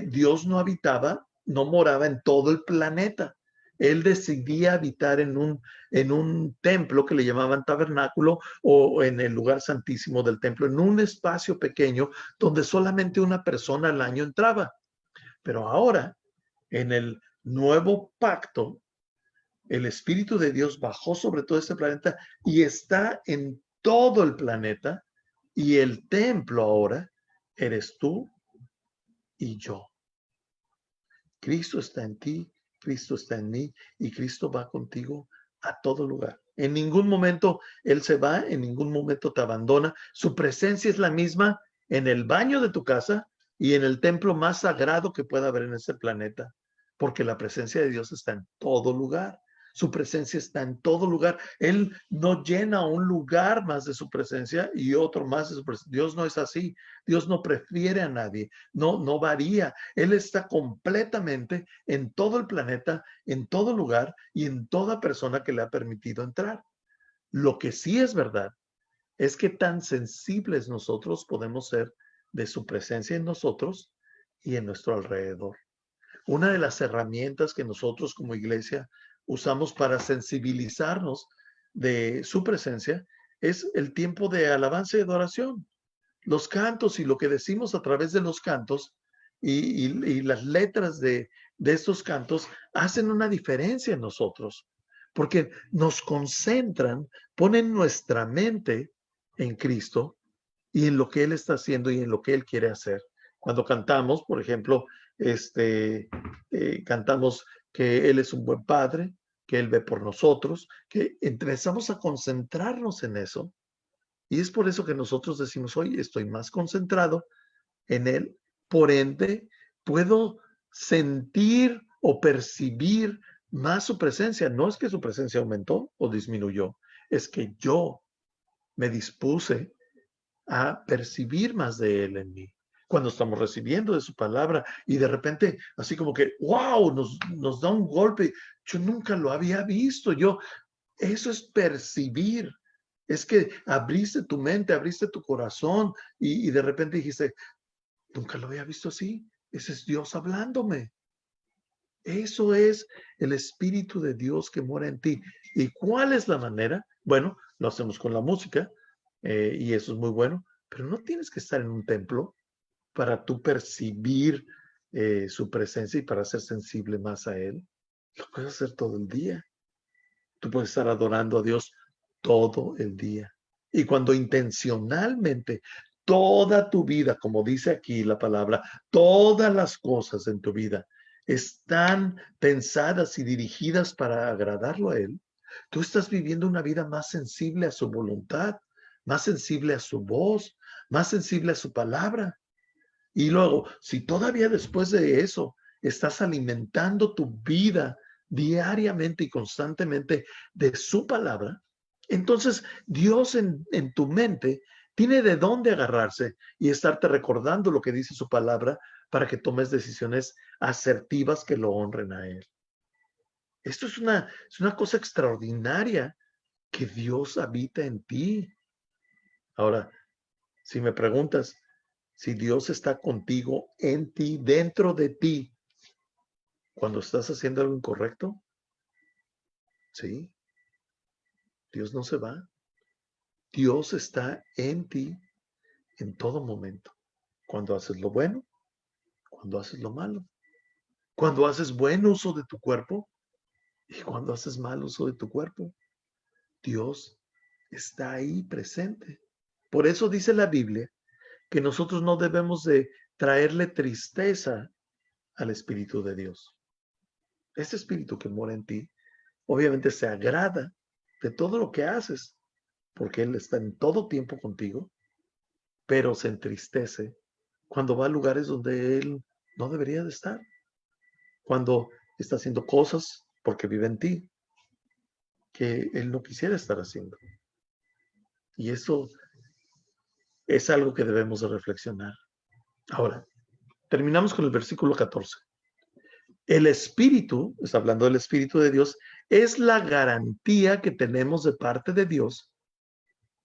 Dios no habitaba, no moraba en todo el planeta. Él decidía habitar en un templo que le llamaban tabernáculo, o en el lugar santísimo del templo, en un espacio pequeño donde solamente una persona al año entraba. Pero ahora, en el nuevo pacto, el Espíritu de Dios bajó sobre todo este planeta y está en todo el planeta, y el templo ahora eres tú y yo. Cristo está en ti, Cristo está en mí y Cristo va contigo a todo lugar. En ningún momento Él se va, en ningún momento te abandona. Su presencia es la misma en el baño de tu casa y en el templo más sagrado que pueda haber en este planeta, porque la presencia de Dios está en todo lugar. Su presencia está en todo lugar. Él no llena un lugar más de su presencia y otro más de su presencia. Dios no es así. Dios no prefiere a nadie. No varía. Él está completamente en todo el planeta, en todo lugar y en toda persona que le ha permitido entrar. Lo que sí es verdad es que tan sensibles nosotros podemos ser de su presencia en nosotros y en nuestro alrededor. Una de las herramientas que nosotros como iglesia usamos para sensibilizarnos de su presencia es el tiempo de alabanza y adoración. Los cantos y lo que decimos a través de los cantos y las letras de estos cantos hacen una diferencia en nosotros, porque nos concentran, ponen nuestra mente en Cristo y en lo que Él está haciendo y en lo que Él quiere hacer. Cuando cantamos, por ejemplo, cantamos que Él es un buen Padre, que Él ve por nosotros, que empezamos a concentrarnos en eso. Y es por eso que nosotros decimos, hoy estoy más concentrado en Él, por ende, puedo sentir o percibir más su presencia. No es que su presencia aumentó o disminuyó, es que yo me dispuse a percibir más de Él en mí. Cuando estamos recibiendo de su palabra y de repente, así como que, wow, nos da un golpe. Yo nunca lo había visto. Eso es percibir. Es que abriste tu mente, abriste tu corazón y de repente dijiste, nunca lo había visto así. Ese es Dios hablándome. Eso es el Espíritu de Dios que mora en ti. ¿Y cuál es la manera? Bueno, lo hacemos con la música y eso es muy bueno, pero no tienes que estar en un templo para tú percibir su presencia y para ser sensible más a Él. Lo puedes hacer todo el día. Tú puedes estar adorando a Dios todo el día. Y cuando intencionalmente toda tu vida, como dice aquí la palabra, todas las cosas en tu vida están pensadas y dirigidas para agradarlo a Él, tú estás viviendo una vida más sensible a su voluntad, más sensible a su voz, más sensible a su palabra. Y luego, si todavía después de eso estás alimentando tu vida diariamente y constantemente de su palabra, entonces Dios en tu mente tiene de dónde agarrarse y estarte recordando lo que dice su palabra para que tomes decisiones asertivas que lo honren a Él. Esto es una cosa extraordinaria que Dios habita en ti. Ahora, si me preguntas, si Dios está contigo, en ti, dentro de ti, cuando estás haciendo algo incorrecto, sí, Dios no se va. Dios está en ti en todo momento. Cuando haces lo bueno, cuando haces lo malo. Cuando haces buen uso de tu cuerpo y cuando haces mal uso de tu cuerpo. Dios está ahí presente. Por eso dice la Biblia que nosotros no debemos de traerle tristeza al Espíritu de Dios. Ese Espíritu que mora en ti, obviamente se agrada de todo lo que haces, porque Él está en todo tiempo contigo, pero se entristece cuando va a lugares donde Él no debería de estar, cuando está haciendo cosas porque vive en ti, que Él no quisiera estar haciendo. Y eso es algo que debemos de reflexionar. Ahora, terminamos con el versículo 14. El Espíritu, está hablando del Espíritu de Dios, es la garantía que tenemos de parte de Dios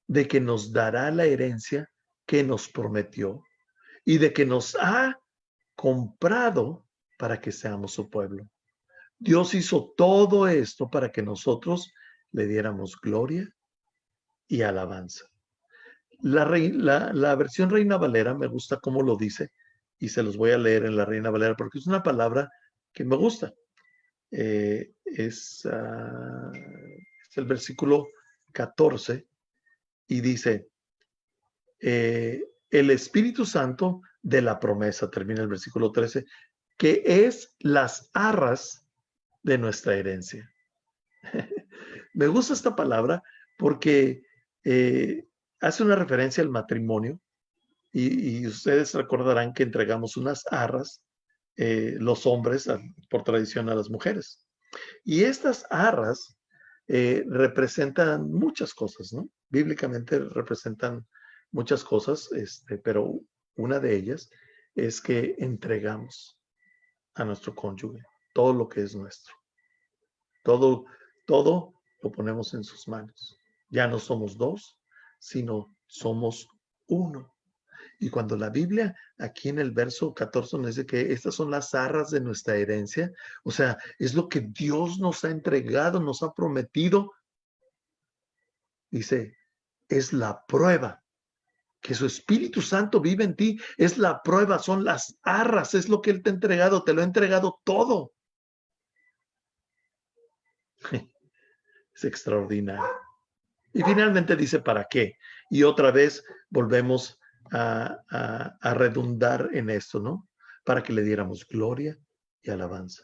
de que nos dará la herencia que nos prometió y de que nos ha comprado para que seamos su pueblo. Dios hizo todo esto para que nosotros le diéramos gloria y alabanza. La versión Reina Valera me gusta cómo lo dice y se los voy a leer en la Reina Valera porque es una palabra que me gusta. Es el versículo 14 y dice, el Espíritu Santo de la promesa, termina el versículo 13, que es las arras de nuestra herencia. Me gusta esta palabra porque hace una referencia al matrimonio y ustedes recordarán que entregamos unas arras, los hombres, por tradición a las mujeres. Y estas arras representan muchas cosas, ¿no? Bíblicamente representan muchas cosas, pero una de ellas es que entregamos a nuestro cónyuge todo lo que es nuestro. Todo lo ponemos en sus manos. Ya no somos dos, sino somos uno. Y cuando la Biblia, aquí en el verso 14, nos dice que estas son las arras de nuestra herencia, o sea, es lo que Dios nos ha entregado, nos ha prometido. Dice, es la prueba que su Espíritu Santo vive en ti, es la prueba, son las arras, es lo que Él te ha entregado, te lo ha entregado todo. Es extraordinario. Y finalmente dice, ¿para qué? Y otra vez volvemos a redundar en esto, ¿no? Para que le diéramos gloria y alabanza.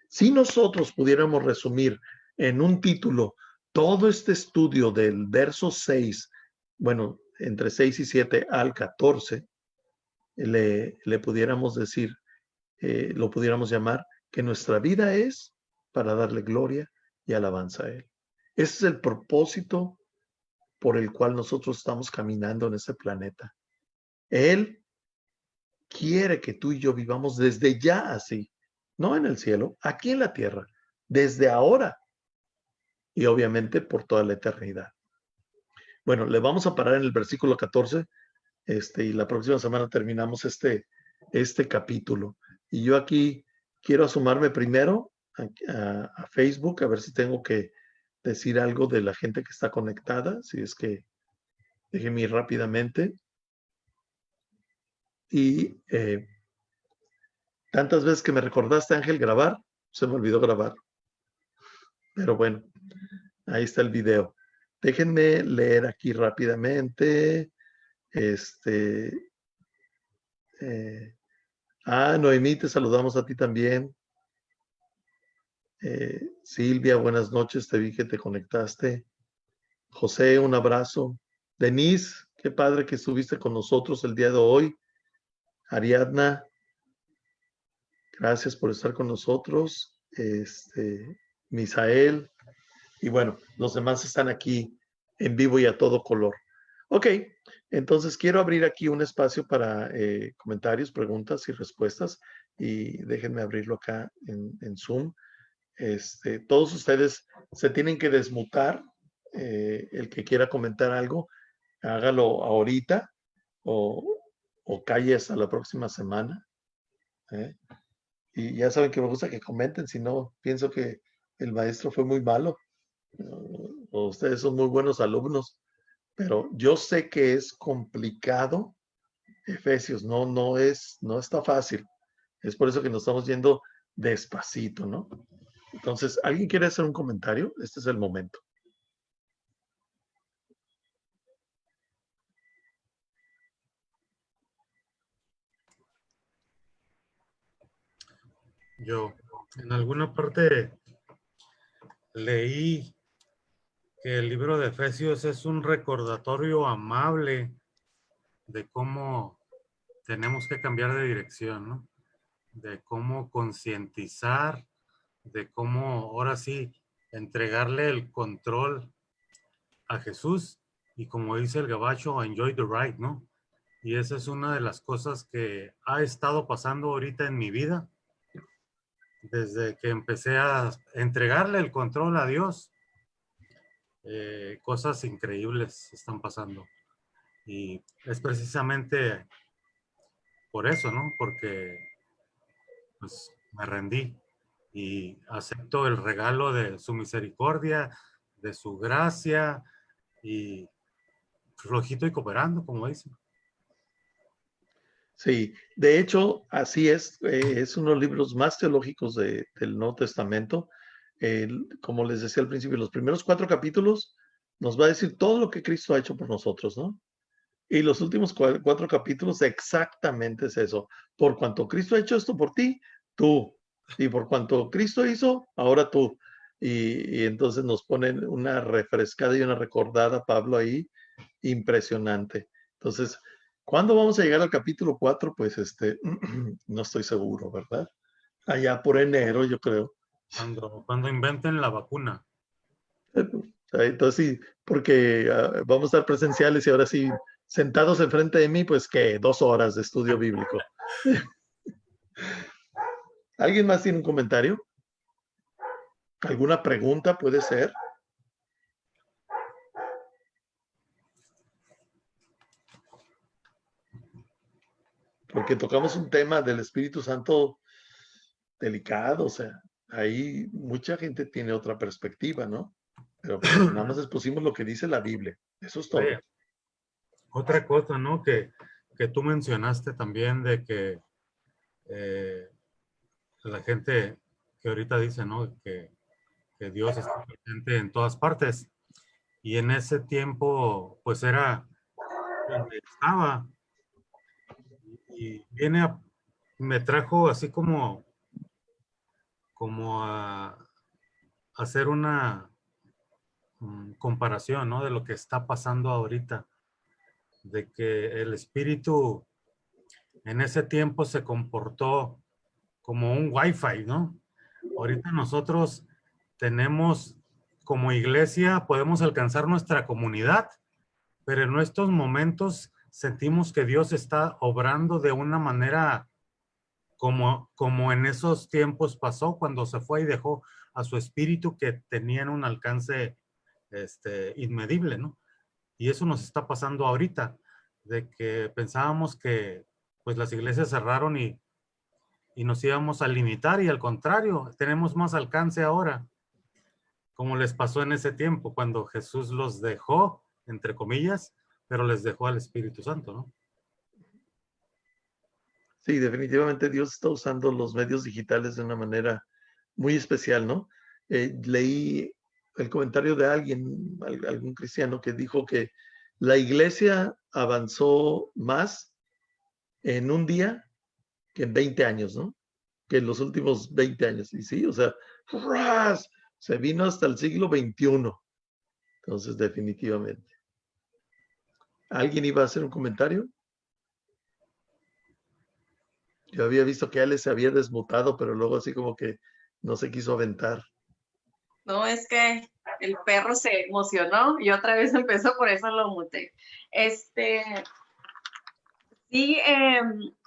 Si nosotros pudiéramos resumir en un título todo este estudio del verso 6, bueno, entre 6 y 7 al 14, le pudiéramos decir, lo pudiéramos llamar, que nuestra vida es para darle gloria y alabanza a Él. Ese es el propósito por el cual nosotros estamos caminando en este planeta. Él quiere que tú y yo vivamos desde ya así, no en el cielo, aquí en la tierra, desde ahora y obviamente por toda la eternidad. Bueno, le vamos a parar en el versículo 14, y la próxima semana terminamos este capítulo. Y yo aquí quiero asomarme primero a Facebook, a ver si tengo que decir algo de la gente que está conectada, si es que déjenme ir rápidamente. Y tantas veces que me recordaste, Ángel, grabar, se me olvidó grabar. Pero bueno, ahí está el video. Déjenme leer aquí rápidamente. Noemí, te saludamos a ti también. Silvia, buenas noches, te vi que te conectaste. José, un abrazo. Denise, qué padre que estuviste con nosotros el día de hoy. Ariadna, gracias por estar con nosotros. Misael, y bueno, los demás están aquí en vivo y a todo color. Ok, entonces quiero abrir aquí un espacio para comentarios, preguntas y respuestas, y déjenme abrirlo acá en Zoom. Todos ustedes se tienen que desmutar. El que quiera comentar algo, hágalo ahorita o calle hasta la próxima semana. Y ya saben que me gusta que comenten, si no, pienso que el maestro fue muy malo. O ustedes son muy buenos alumnos, pero yo sé que es complicado. Efesios, no está fácil. Es por eso que nos estamos yendo despacito, ¿no? Entonces, ¿alguien quiere hacer un comentario? Este es el momento. Yo en alguna parte leí que el libro de Efesios es un recordatorio amable de cómo tenemos que cambiar de dirección, ¿no? De cómo concientizar, de cómo ahora sí entregarle el control a Jesús y, como dice el gabacho, enjoy the ride, ¿no? Y esa es una de las cosas que ha estado pasando ahorita en mi vida. Desde que empecé a entregarle el control a Dios, cosas increíbles están pasando. Y es precisamente por eso, ¿no? Porque pues me rendí y acepto el regalo de su misericordia, de su gracia y flojito y cooperando, como dicen. Sí, de hecho, así es uno de los libros más teológicos del Nuevo Testamento. Como les decía al principio, los primeros 4 capítulos nos va a decir todo lo que Cristo ha hecho por nosotros, ¿no? Y los últimos 4 capítulos exactamente es eso. Por cuanto Cristo ha hecho esto por ti, tú. Y por cuanto Cristo hizo, ahora tú. Y entonces nos ponen una refrescada y una recordada, Pablo, ahí, impresionante. Entonces, ¿cuándo vamos a llegar al capítulo 4? Pues no estoy seguro, ¿verdad? Allá por enero, yo creo. Cuando inventen la vacuna. Entonces sí, porque vamos a estar presenciales y ahora sí, sentados enfrente de mí, pues que 2 horas de estudio bíblico. ¿Alguien más tiene un comentario? ¿Alguna pregunta puede ser? Porque tocamos un tema del Espíritu Santo delicado, o sea, ahí mucha gente tiene otra perspectiva, ¿no? Pero pues, nada más expusimos lo que dice la Biblia. Eso es todo. Oye, otra cosa, ¿no? Que tú mencionaste también de que la gente que ahorita dice, ¿no? Que Dios está presente en todas partes. Y en ese tiempo, pues era donde estaba. Y me trajo así como a hacer una comparación, ¿no? De lo que está pasando ahorita. De que el espíritu en ese tiempo se comportó como un wifi, ¿no? Ahorita nosotros tenemos como iglesia, podemos alcanzar nuestra comunidad, pero en estos momentos sentimos que Dios está obrando de una manera como en esos tiempos pasó cuando se fue y dejó a su espíritu que tenían un alcance inmedible, ¿no? Y eso nos está pasando ahorita, de que pensábamos que pues las iglesias cerraron y nos íbamos a limitar y al contrario, tenemos más alcance ahora, como les pasó en ese tiempo cuando Jesús los dejó, entre comillas, pero les dejó al Espíritu Santo, ¿no? Sí, definitivamente Dios está usando los medios digitales de una manera muy especial, ¿no? Leí el comentario de algún cristiano, que dijo que la iglesia avanzó más en un día que en 20 años, ¿no? Que en los últimos 20 años. Y sí, o sea, ¡ras! Se vino hasta el siglo XXI. Entonces, definitivamente. ¿Alguien iba a hacer un comentario? Yo había visto que Ale se había desmutado, pero luego así como que no se quiso aventar. No, es que el perro se emocionó y otra vez empezó, por eso lo muté. Sí,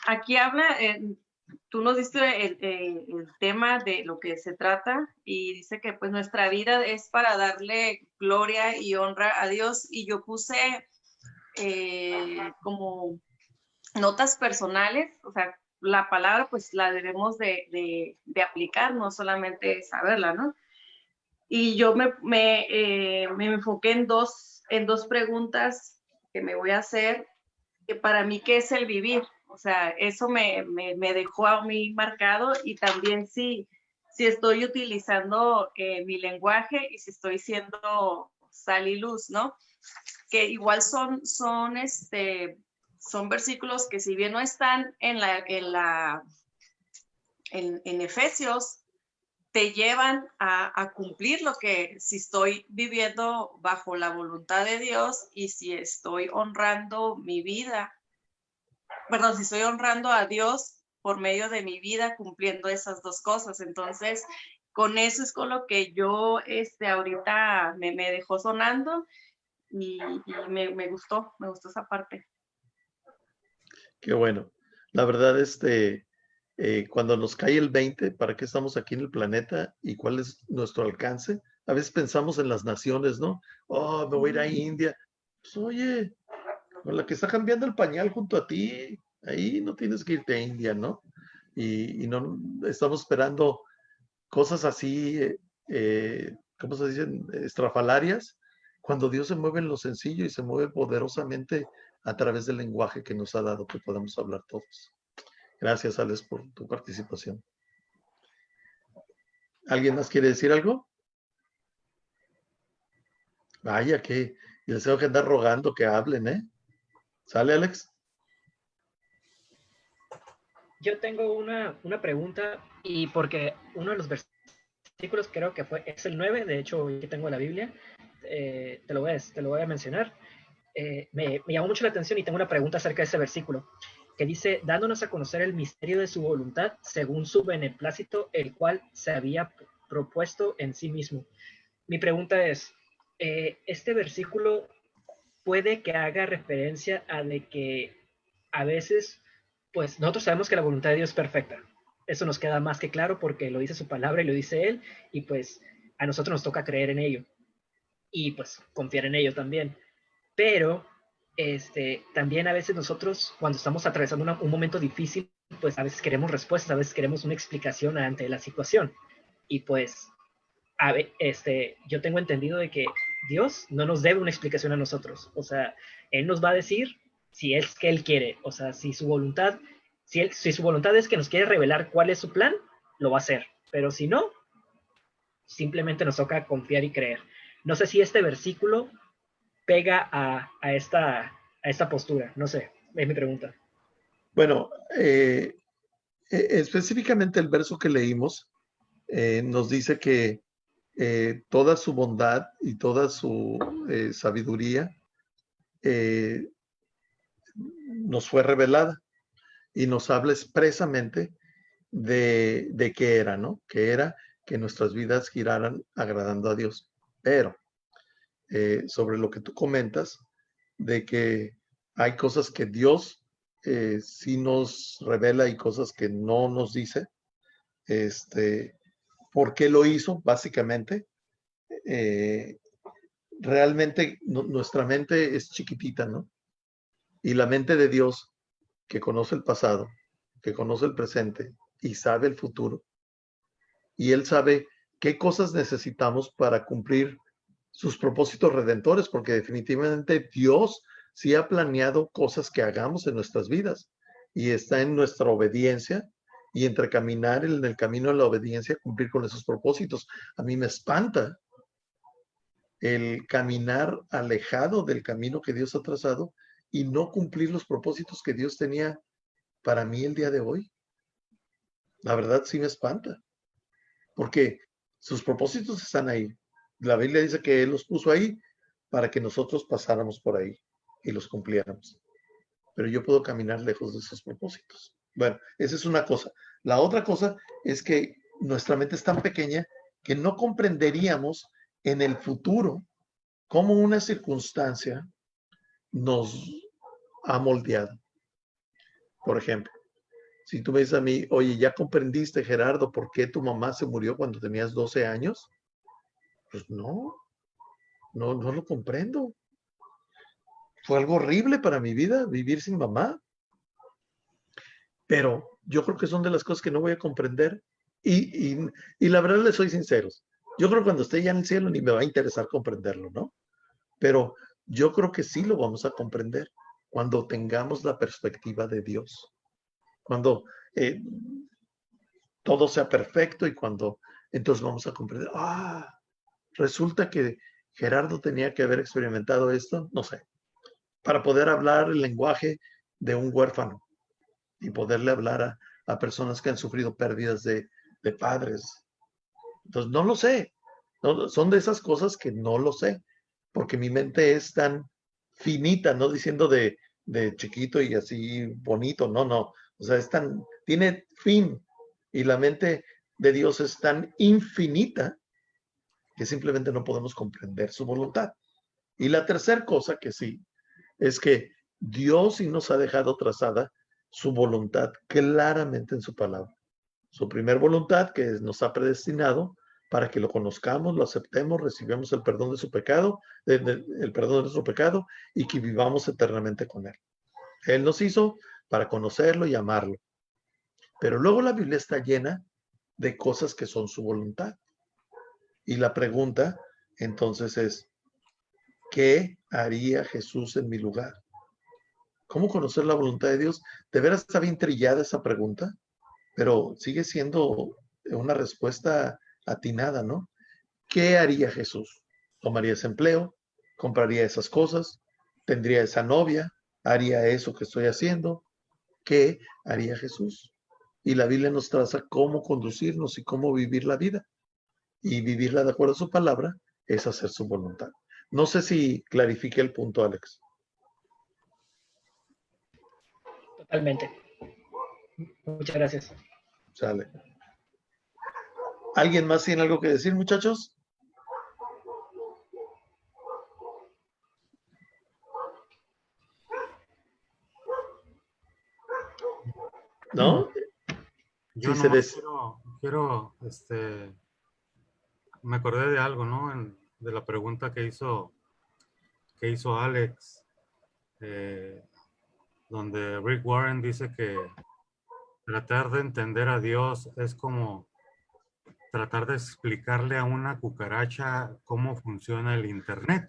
aquí habla, tú nos diste el tema de lo que se trata y dice que pues nuestra vida es para darle gloria y honra a Dios, y yo puse como notas personales, o sea, la palabra pues la debemos de aplicar, no solamente saberla, ¿no? Y yo me enfoqué en dos preguntas que me voy a hacer, que para mí, ¿qué es el vivir? O sea, eso me dejó a mí marcado, y también si estoy utilizando mi lenguaje y si estoy siendo sal y luz, ¿no? Que igual son versículos que, si bien no están en Efesios, te llevan a cumplir lo que, si estoy viviendo bajo la voluntad de Dios y si estoy honrando mi vida, perdón, si estoy honrando a Dios por medio de mi vida, cumpliendo esas dos cosas. Entonces, con eso es con lo que yo ahorita me dejó sonando, y me gustó esa parte. Qué bueno. La verdad, cuando nos cae el 20, ¿para qué estamos aquí en el planeta y cuál es nuestro alcance? A veces pensamos en las naciones, ¿no? Oh, me voy a ir a India. Pues oye, con la que está cambiando el pañal junto a ti, ahí no tienes que irte a India, ¿no? Y no estamos esperando cosas así, ¿cómo se dicen? Estrafalarias, cuando Dios se mueve en lo sencillo y se mueve poderosamente a través del lenguaje que nos ha dado, que podamos hablar todos. Gracias, Alex, por tu participación. ¿Alguien más quiere decir algo? Vaya que les tengo que andar rogando que hablen, ¿eh? ¿Sale, Alex? Yo tengo una pregunta, y porque uno de los versículos creo que es el 9, de hecho aquí tengo la Biblia, te lo voy a mencionar. Me llamó mucho la atención y tengo una pregunta acerca de ese versículo, que dice, dándonos a conocer el misterio de su voluntad, según su beneplácito, el cual se había propuesto en sí mismo. Mi pregunta es, este versículo puede que haga referencia a de que a veces, pues nosotros sabemos que la voluntad de Dios es perfecta. Eso nos queda más que claro porque lo dice su palabra y lo dice Él, y pues a nosotros nos toca creer en ello y pues confiar en ello también. Pero también a veces nosotros, cuando estamos atravesando un momento difícil, pues a veces queremos respuestas, a veces queremos una explicación ante la situación. Y pues yo tengo entendido de que Dios no nos debe una explicación a nosotros. O sea, Él nos va a decir si es que Él quiere. O sea, si su voluntad, si su voluntad es que nos quiere revelar cuál es su plan, lo va a hacer. Pero si no, simplemente nos toca confiar y creer. No sé si este versículo pega a esta postura. No sé, es mi pregunta. Bueno, específicamente el verso que leímos nos dice que toda su bondad y toda su sabiduría nos fue revelada y nos habla expresamente de qué era, ¿no? Que era que nuestras vidas giraran agradando a Dios. Pero sobre lo que tú comentas, de que hay cosas que Dios sí nos revela y cosas que no nos dice, ¿por qué lo hizo? Básicamente, realmente nuestra mente es chiquitita, ¿no? Y la mente de Dios, que conoce el pasado, que conoce el presente y sabe el futuro, y Él sabe qué cosas necesitamos para cumplir sus propósitos redentores, porque definitivamente Dios sí ha planeado cosas que hagamos en nuestras vidas y está en nuestra obediencia y entre caminar en el camino de la obediencia, cumplir con esos propósitos. A mí me espanta el caminar alejado del camino que Dios ha trazado y no cumplir los propósitos que Dios tenía para mí el día de hoy. La verdad sí me espanta, porque sus propósitos están ahí. La Biblia dice que Él los puso ahí para que nosotros pasáramos por ahí y los cumpliéramos. Pero yo puedo caminar lejos de esos propósitos. Bueno, esa es una cosa. La otra cosa es que nuestra mente es tan pequeña que no comprenderíamos en el futuro cómo una circunstancia nos ha moldeado. Por ejemplo, si tú me dices a mí, oye, ¿ya comprendiste, Gerardo, por qué tu mamá se murió cuando tenías 12 años? Pues no lo comprendo. Fue algo horrible para mi vida vivir sin mamá. Pero yo creo que son de las cosas que no voy a comprender. Y la verdad les soy sinceros. Yo creo que cuando esté ya en el cielo ni me va a interesar comprenderlo, ¿no? Pero yo creo que sí lo vamos a comprender cuando tengamos la perspectiva de Dios. Cuando todo sea perfecto y cuando entonces vamos a comprender, resulta que Gerardo tenía que haber experimentado esto, no sé, para poder hablar el lenguaje de un huérfano y poderle hablar a personas que han sufrido pérdidas de padres. Entonces, no lo sé. No, son de esas cosas que no lo sé, porque mi mente es tan finita, no diciendo de chiquito y así bonito, no. O sea, tiene fin. Y la mente de Dios es tan infinita que simplemente no podemos comprender su voluntad. Y la tercera cosa que sí, es que Dios sí nos ha dejado trazada su voluntad claramente en su palabra. Su primer voluntad que nos ha predestinado para que lo conozcamos, lo aceptemos, recibamos el perdón de su pecado, el perdón de nuestro pecado y que vivamos eternamente con Él. Él nos hizo para conocerlo y amarlo. Pero luego la Biblia está llena de cosas que son su voluntad. Y la pregunta entonces es, ¿qué haría Jesús en mi lugar? ¿Cómo conocer la voluntad de Dios? De veras está bien trillada esa pregunta, pero sigue siendo una respuesta atinada, ¿no? ¿Qué haría Jesús? ¿Tomaría ese empleo? ¿Compraría esas cosas? ¿Tendría esa novia? haría eso que estoy haciendo, ¿qué haría Jesús? Y la Biblia nos traza cómo conducirnos y cómo vivir la vida. Y vivirla de acuerdo a su palabra es hacer su voluntad. No sé si clarifique el punto, Alex. Totalmente. Muchas gracias. Sale. ¿Alguien más tiene algo que decir, muchachos? ¿No? Yo Sí, se nomás quiero, me acordé de algo, ¿no? De la pregunta que hizo Alex, donde Rick Warren dice que tratar de entender a Dios es como tratar de explicarle a una cucaracha cómo funciona el Internet.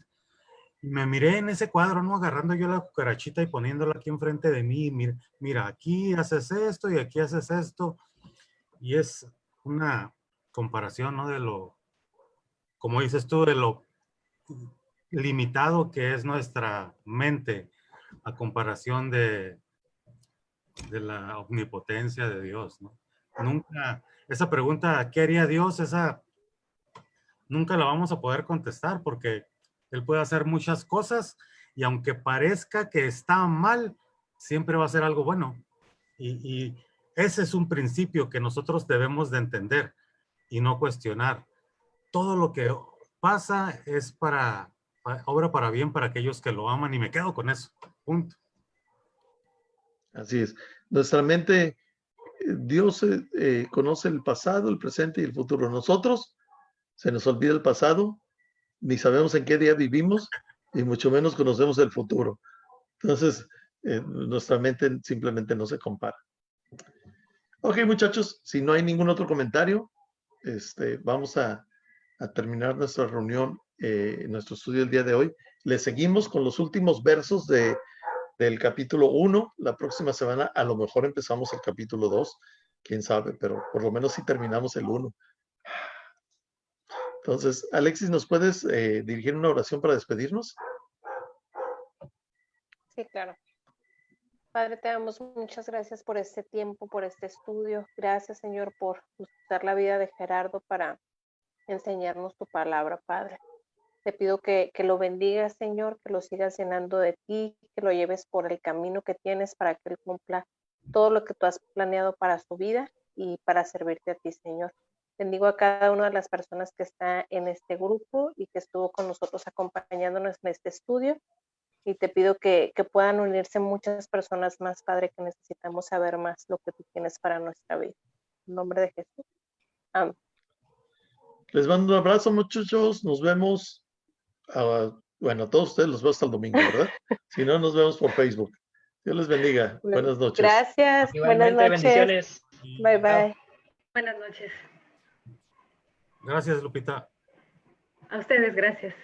Y me miré en ese cuadro, ¿no? Agarrando yo la cucarachita y poniéndola aquí enfrente de mí. Mira, aquí haces esto y aquí haces esto. Y es una comparación, ¿no? De lo, como dices tú, de lo limitado que es nuestra mente a comparación de la omnipotencia de Dios, ¿no? Nunca, esa pregunta, ¿qué haría Dios? Esa nunca la vamos a poder contestar porque Él puede hacer muchas cosas y aunque parezca que está mal, siempre va a ser algo bueno. Y ese es un principio que nosotros debemos de entender y no cuestionar. Todo lo que pasa es obra para bien para aquellos que lo aman y me quedo con eso. Punto. Así es. Nuestra mente, Dios conoce el pasado, el presente y el futuro. Nosotros se nos olvida el pasado, ni sabemos en qué día vivimos y mucho menos conocemos el futuro. Entonces, nuestra mente simplemente no se compara. Ok, muchachos, si no hay ningún otro comentario, vamos a terminar nuestra reunión, nuestro estudio el día de hoy. Le seguimos con los últimos versos del capítulo 1. La próxima semana a lo mejor empezamos el capítulo 2, quién sabe, pero por lo menos sí terminamos el 1. Entonces, Alexis, ¿nos puedes dirigir una oración para despedirnos? Sí, claro. Padre, te damos muchas gracias por este tiempo, por este estudio. Gracias, Señor, por usar la vida de Gerardo para enseñarnos tu palabra, Padre. Te pido que lo bendigas, Señor, que lo sigas llenando de ti, que lo lleves por el camino que tienes para que Él cumpla todo lo que tú has planeado para su vida y para servirte a ti, Señor. Bendigo a cada una de las personas que está en este grupo y que estuvo con nosotros acompañándonos en este estudio. Y te pido que puedan unirse muchas personas más, Padre, que necesitamos saber más lo que tú tienes para nuestra vida. En nombre de Jesús. Amén. Les mando un abrazo, muchachos. Nos vemos. Bueno, a todos ustedes los veo hasta el domingo, ¿verdad? Si no, nos vemos por Facebook. Dios les bendiga. Buenas noches. Gracias. Igualmente, Buenas noches. bendiciones. Bye, bye. Buenas noches. Gracias, Lupita. A ustedes, gracias.